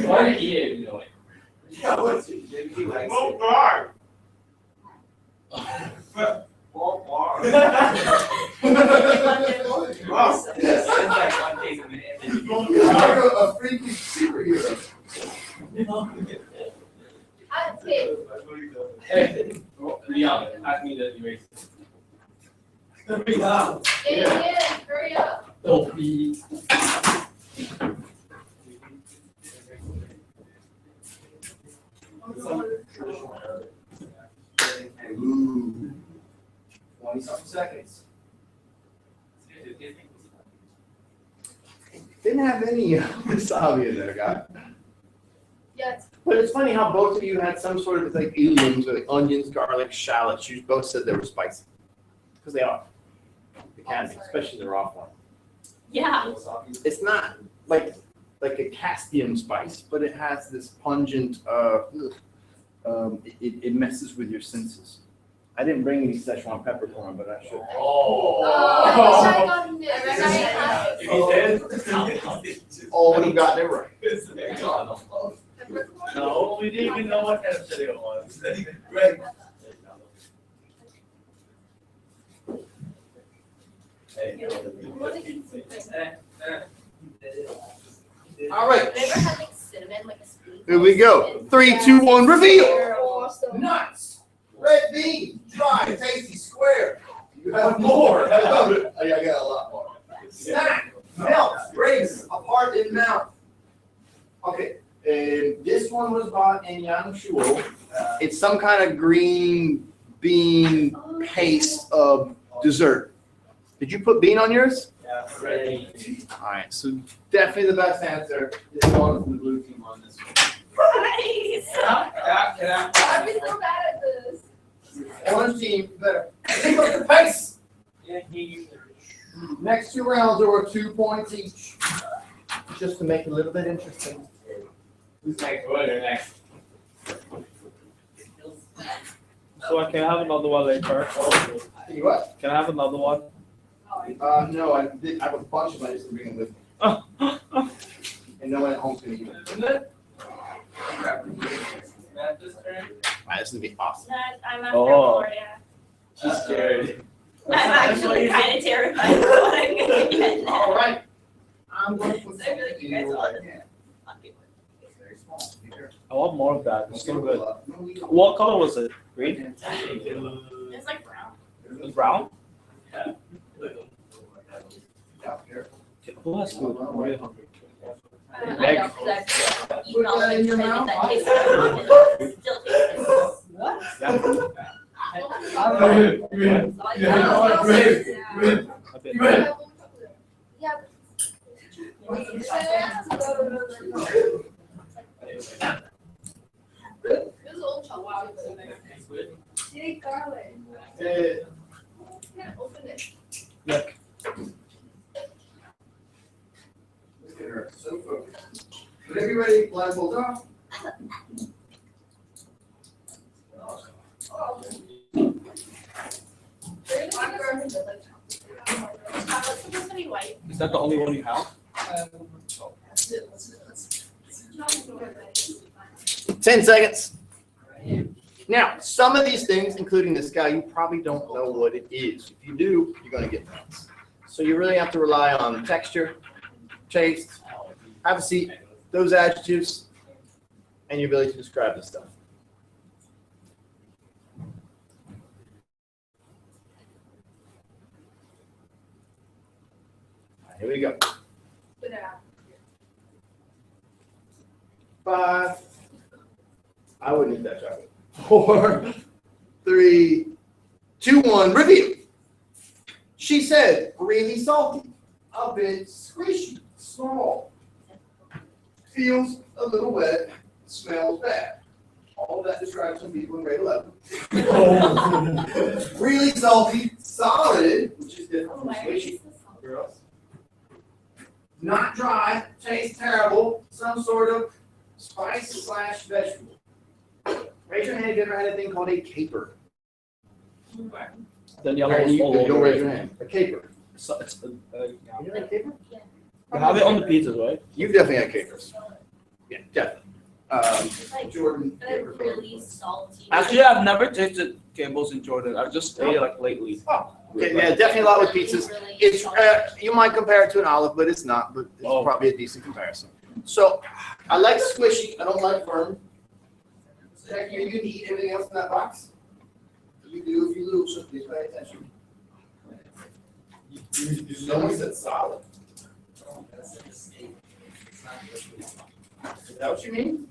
Why are you doing? Yeah, what's it? He likes Oh, it. God. You're like a freaky superhero. I think. Hey, Leon, ask me to erase. Yeah, hurry up. Don't be. Ooh. 20-something seconds. Didn't have any wasabi in there, guy. Yeah, it's But it's funny how both of you had some sort of like aliens or like onions, garlic, shallots. You both said they were spicy. Because they are. They can be, especially the raw form. Yeah. It's not like a Caspian spice, but it has this pungent, it messes with your senses. I didn't bring any Szechuan peppercorn, but I should. Oh, would have gotten it right. No, we didn't even know what kind of chili it was. Right. All right, Never had like cinnamon, like a spoon. here we go. 3, 2, 1, reveal. Awesome. Nuts, red bean, dry, tasty, square. You have more. I got a lot more. Snack, melt, grapes, apart in mouth. Okay, this one was bought in Yangshuo. It's some kind of green bean paste of dessert. Did you put bean on yours? Yeah, ready. All right, so definitely the best answer is one from the blue team on this one. Nice. I'd be so bad at this. Orange team, you better pick up the pace. Next 2 rounds are worth 2 points each, just to make it a little bit interesting. Who's next? What are next? So I can have another one later. You what? Can I have another one? No, I have a bunch of them. I just didn't bring them with me. And no one at home's gonna eat them. Wow, this is gonna be awesome. I'm after Oh. Florida. She's scared. I'm actually kind of terrified of what I'm going to get now. All right. I'm going to put I feel like you guys all some. It's very small. Be careful. I want more of that. It's so good. No, What color was it? Green? It's like brown. It was brown? Out here. Who has food? I'm really hungry. I know, because I've eaten all Put that the in your chicken mouth. that tastes like it still tastes Yeah. A bit. Yeah. This is old chihuahua. You need garlic. Yeah, open it. Look. Look at her, so focused. Whenever you're ready, blindfold off. Chocolate's supposed to be white. Is that the only one you have? 10 seconds. Now, some of these things, including this guy, you probably don't know what it is. If you do, you're going to get points. So you really have to rely on texture, taste, have a seat, those adjectives, and your ability to describe this stuff. All right, here we go. 5. I wouldn't eat that chocolate. 4, 3, 2, 1, reveal. She said, really salty, a bit squishy, small, feels a little wet, smells bad. All of that describes some people in grade 11. Really salty, solid, which is different from squishy. Girls. Not dry, tastes terrible, some sort of spice / vegetable. Raise your hand if you ever had a thing called a caper. Then All yellow right, is all don't over raise it. your hand. A caper. So it's, yeah. You had a caper? You have it on the pizzas, right? You've definitely had capers. Yeah, definitely. It's like Jordan. really salty. Actually, I've never tasted Campbell's in Jordan. I've just ate it like lately. Oh, okay, yeah, definitely a lot with pizzas. It's you might compare it to an olive, but it's not. But it's Oh. probably a decent comparison. So I like squishy. I don't like firm. Jack, you can eat anything else in that box. You do if you lose. So please pay attention. No one said solid. Is that what you mean?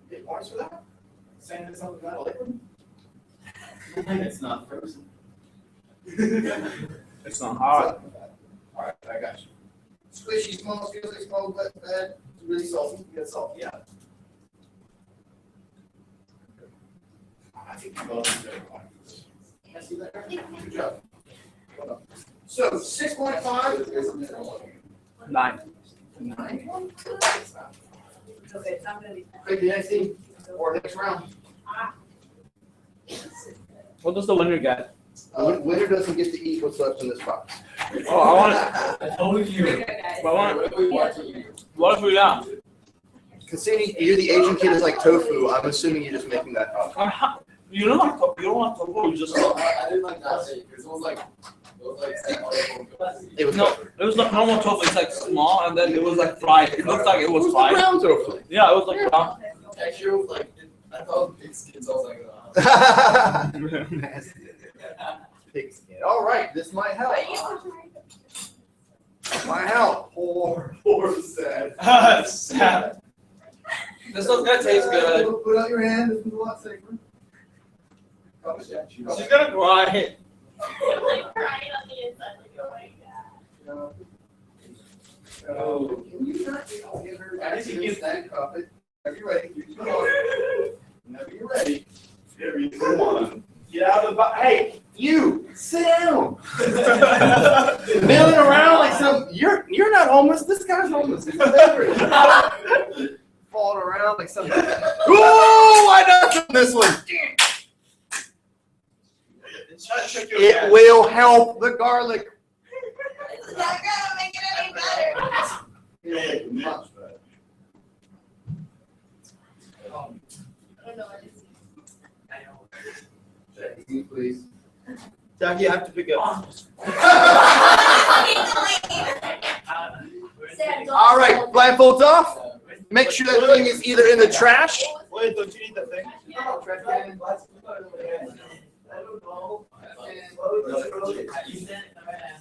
Get points for that? Saying that something's not liquid? It's not frozen. It's not hard. All right, I got you. Squishy, small, feels like small, but bad. It's really salty. You got salt, yeah. I think you both are very fine. See that? Good job. Well done. So 6.5. 9. 9. Okay, so I'm gonna be. Craig, the next team or next round. What does the winner get? Winner doesn't get to eat what's left in this box. Oh, I want it. Only you. I want it. What if we got? Cassini, you're the Asian kid is like tofu. I'm assuming you're just making that up. You don't have to. You don't have to. You just. I didn't like that steak. It was like It was No, it was like normal tofu. It's like small, and then it was like fried. It looked like it was fried. brown tofu. Yeah, it was like brown. texture was like, I thought pig skin, so I was like, Nasty. Pig skin. All right, this might help. Might help. Poor sad. Sad. This one's gonna taste good. Put out your hand. This is a lot safer. She's gonna cry. Like crying on the inside, like, oh my god. Oh, can you not get her? I think you that cup it. Are you ready? Whenever you're ready. There you go. Get out of the box. Hey, you sit down. Milling around like some. You're not homeless. This guy's homeless. He's a beverage. Falling around like something. Ooh, I know this one. It will help the garlic. It's not gonna make it any better. It'll make it much better. I don't know. Jackie, please. Jackie, you have to pick it up. All right, blindfolds off. Make sure that thing is either in the trash. Wait, don't you need that thing?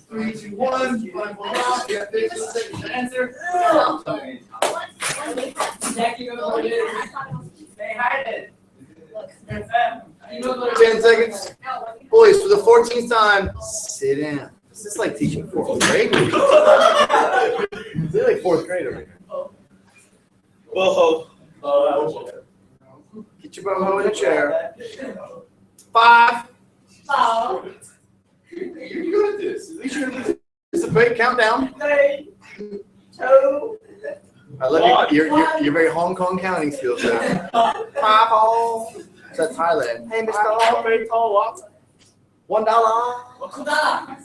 Three, two, one. Blindfolds off. You got 15 seconds to answer. Jackie, you know what it is. Say hi to it. 10 seconds. Boys, for the 14th time, sit down. This is like teaching 4th grade. It's like 4th grade over here. Whoa. Get your boho in a chair. 5. Oh. You're good at this. At least you're good at this. It's a big countdown. 3, 2. I love you. You're very Hong Kong counting skills there. Papa. That's Thailand. Hey, Mr. $1.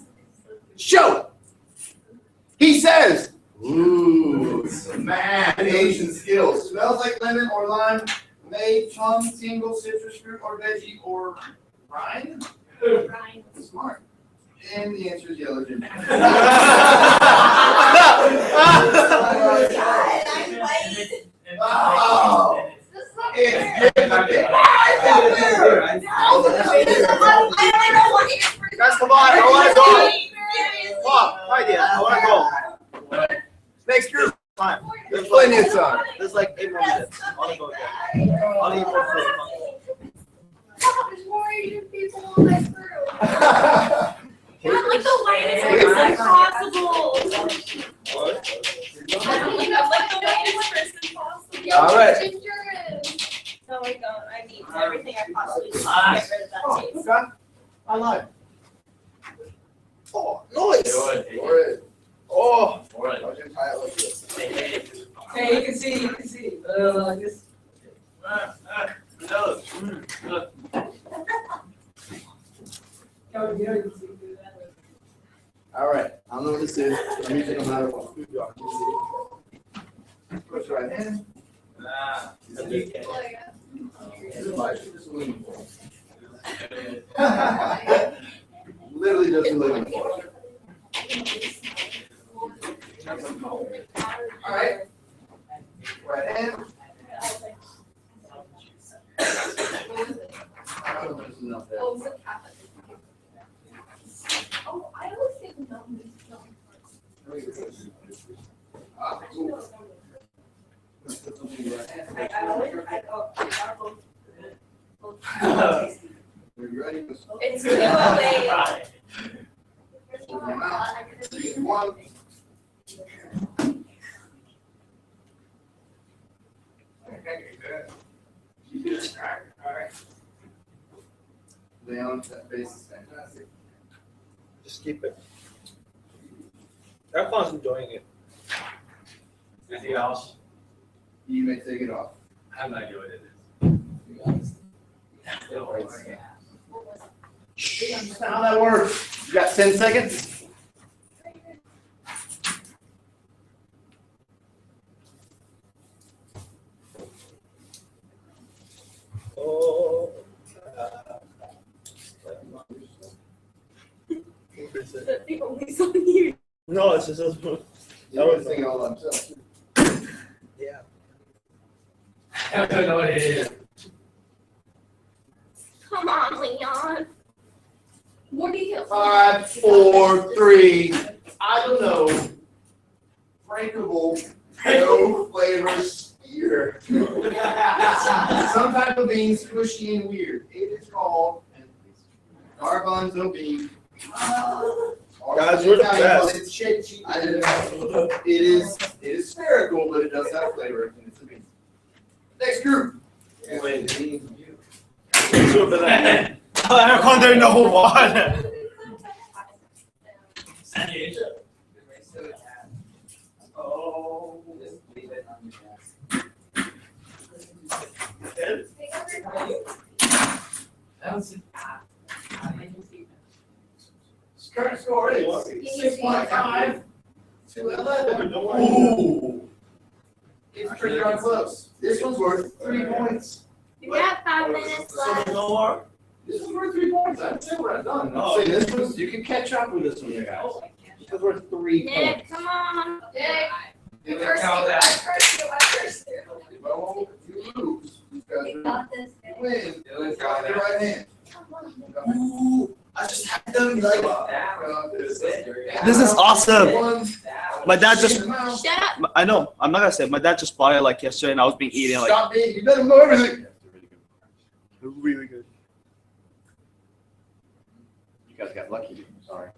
Show. He says. Ooh, man, Asian skills. Smells like lemon or lime. Made chunk, single, citrus fruit, or veggie, or rind. Ryan. Smart. And the answer is yellow ginger. Oh, it's good. Guys, come on, I want to go. Come on, hi, Dan. I want to go. Next group. Time. There's plenty of time. There's like 8 more minutes. I want to go again. I want to eat more food. There's more Asian people on that group. You're like the whitest person possible. What? You're like the whitest person possible. Yo, All right. ginger is. Oh my god, I need everything I possibly can to get rid of that taste. Okay. I lied. Oh, nice. Good. Oh. All right. I was gonna tie it like this. Hey, you can see, like this. You can see through that. All right. I don't know what this is. I'm using a matter of food jar. Push right in. Literally just a living for. All right. Right in. I don't know if there's enough there. Oh, it's a cat. Oh, I always think numbers. Ah, cool. Are you ready? It's too late. Three, one. Leon, that face is fantastic. Just keep it. Everyone's enjoying it. Anything else? You may take it off. I have no idea what it is. That's how that works. You got 10 seconds? Oh. The only song you. No, it's just those. You can sing it all themselves. Yeah. I don't know what it is. Come on, Leon. More details. 5, 4, 3. I don't know. Breakable. No flavor spear. Some type of bean, squishy and weird. It is called garbanzo bean. Guys, we're the best. It's shaped cheap. It is spherical, but it does have flavor, and it's a bean. Next group. Super that. I can't know what. Oh. Current score is 6.5 to 11. Ooh. It's pretty darn close. This one's worth 3 points. You got 5 minutes left. No more. This is worth 3 points. I'd say we're done. Oh. I'd say this one's, you can catch up with this one, you guys. This is worth 3 points. Nick, come on. Nick. You can count that. Well, you lose. You guys We are- got this. you win. Dylan's Got got your that. right hand. Ooh, I just had them like. This is awesome. One. My dad just. Shut up. I know. I'm not gonna say. It. My dad just bought it like yesterday, and I was being eating like. Stop being, you better know everything. Really good. You guys got lucky. Sorry.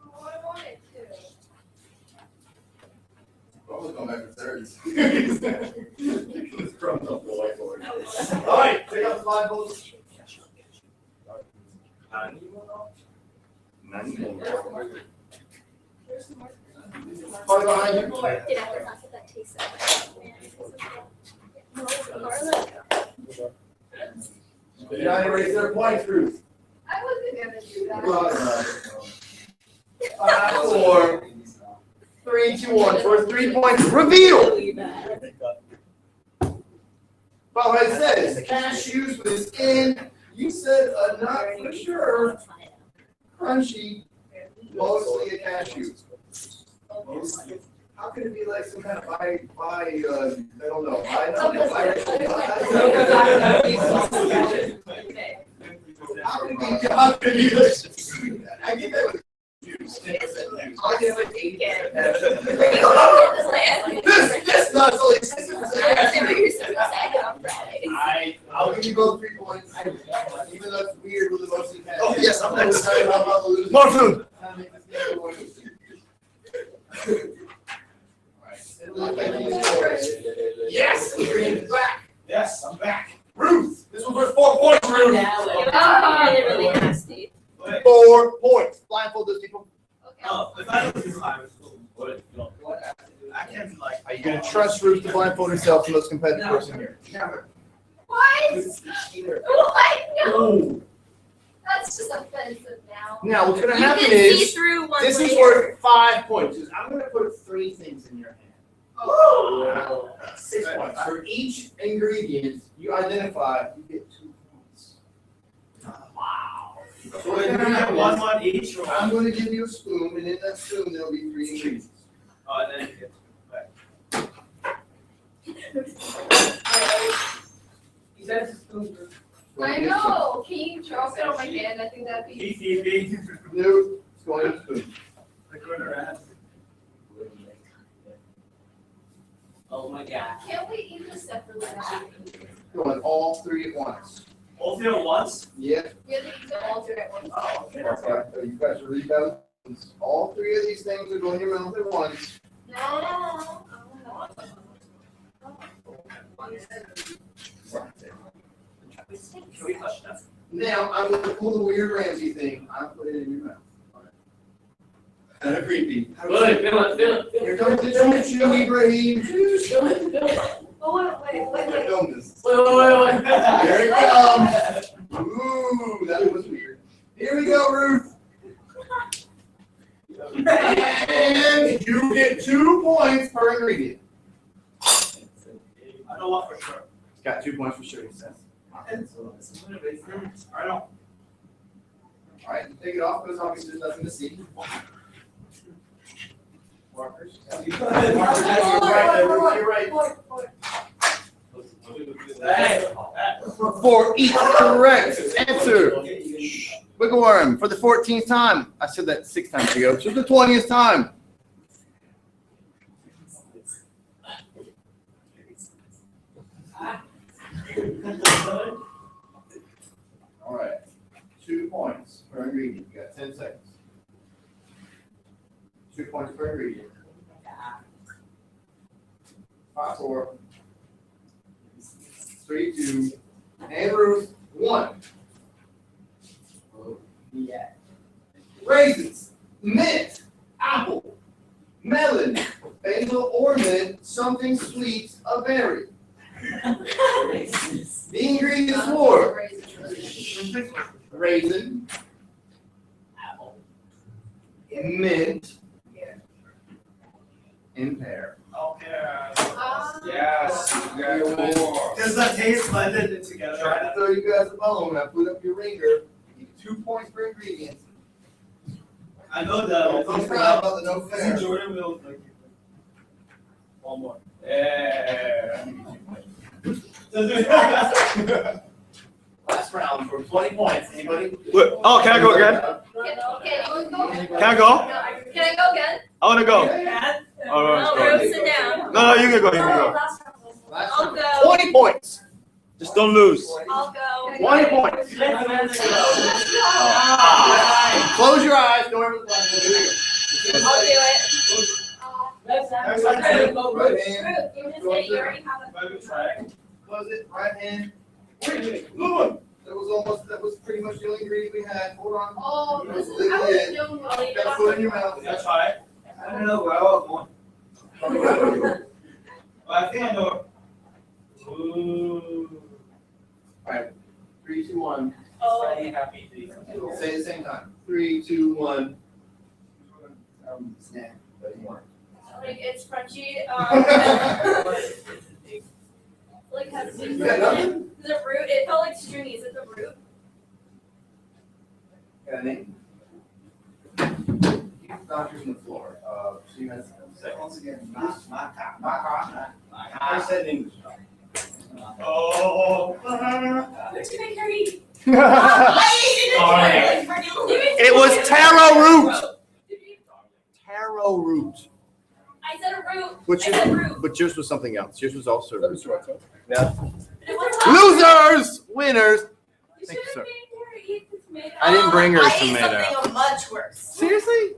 Oh, I wanted to. I was going back to thirds. It's crumbs off the whiteboard. All right, take out the blindfolds. None more. Party behind you. Did I forgot that that tastes so You gotta erase their points, Ruth. I wasn't gonna do that. 5, 4, 3, 2, 1. For 3 points, reveal. Well, it says cashews with skin. You said a nut for sure. Crunchy, mostly a cashew. How could it be like some kind of I don't know. How could it be delicious? I get that with this nut's only 6%. I'll give you both 3 points. Even though it's weird with the mostly cashew. Oh, yes, I'm next. More More food. Yes, Green is back. Yes, I'm back. Ruth, this one's worth 4 points, Ruth. really nasty. 4 points. Blindfold those people. Oh, if I don't do I can't like. Are you going to trust Ruth to blindfold herself, the most competitive person here? What? What? No. That's just offensive now. Now, what's going to You happen can see is, through one this is layer. worth 5 points. I'm going to put 3 things in your hand. Oh. 6 points. For each ingredient you identify, you get 2 points. Wow. So we're gonna have one each. Or I'm going to give you a spoon, and in that spoon, there'll be 3 ingredients. Oh, and then you get I know. Can you drop it on my hand? I think that'd be. ETV. Nope. It's going in the spoon. The corner ass. Oh my God. Can't we eat this separately? Going all 3 at once. All three at once. Yeah. We have to eat them all three at once. Oh, okay. So you guys are really bad. All 3 of these things are going in your mouth at once. No. Can we touch that? Now, I'm gonna pull the weird Ramsey thing. I'll put it in your mouth. Kind of creepy. Feel it, feel it, feel it. Here comes the choo-choo, Ibrahim. Feel it, feel it. Oh, wait. Film this. Wait. Here it comes. Ooh, that was weird. Here we go, Ruth. And you get 2 points per ingredient. I know what for sure. It's got 2 points for sure, he says. I know. All right, take it off because obviously there's nothing to see. Markers. You're right there, Ruth, you're right. For each correct answer. Wiggle worm for the 14th time. I said that 6 times ago. So the 20th time. All right. 2 points per ingredient. You got 10 seconds. 2 points per ingredient. 5, 4, 3, 2, and Ruth, 1. Yeah. Raisins, mint, apple, melon, basil or mint, something sweet, a berry. The ingredients were raisin, apple, mint, and pear. Oh, yeah. Yes. Does that taste blended together? Trying to throw you guys a bone. I put up your ringer. 2 points per ingredient. I know that. Don't cry about the no See, fair. Jordan will like one more. Yeah. Last round for 20 points. Anybody? Oh, can I go again? Okay, you want to go? Can I go? Can I go again? I want to go. No, Rose, sit down. No, you can go. You can go. I'll go. 20 points. Just don't lose. I'll go. 20 points. Close your eyes. Don't ever look like that. I'll do it. Right hand. Ruth, you just say you already have it. Close it. Right hand. Wait, look. That was pretty much the only ingredient we had. Hold on. Oh, this is, Lick I would it. have known. You gotta put it in your mouth. That's right. I don't know where I was going. I think I know. Ooh. All right. 3, 2, 1. Oh. Say happy to. Say it at the same time. 3, 2, 1. Snack. Like, it's crunchy. Like, has You got nothing? the root. It felt like stringy. Is it the root? Got a name? Doctor's on the floor. So you guys say once again. I said English. Oh. Where'd you make her eat? It was taro root. Taro root. I said a root. Which I said root. But yours was something else. Yours was also root. It was Losers, winners. You Thank you, should sir. have made her eat the tomato. I didn't bring her I a ate tomato. something much worse. Seriously?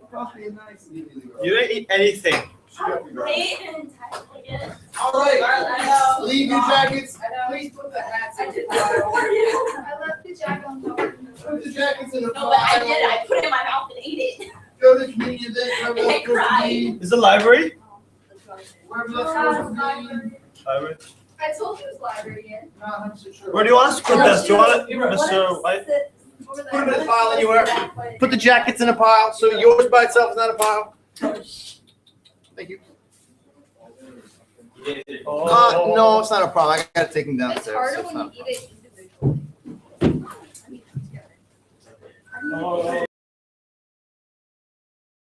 You didn't eat anything. I ate an entire again. All right. I know. Leave your jackets. I know. Please put the hats I in did the that pile. before you. I left the jacket on top. Put the jackets in the No, but I pile. did. I put it in my mouth and ate it. Go to the community event. Wherever I that's supposed to cried. be. Is it library? Wherever that's supposed to be. Library. I told you it was library again. Not 100% sure. Where do you want us to put this? Do you want it, Mr. White? Put them in the pile anywhere. Put the jackets in a pile, so yours by itself is not a pile. Thank you. No, it's not a problem. I gotta take them downstairs. It's harder so it's when not you a eat it individually. Oh.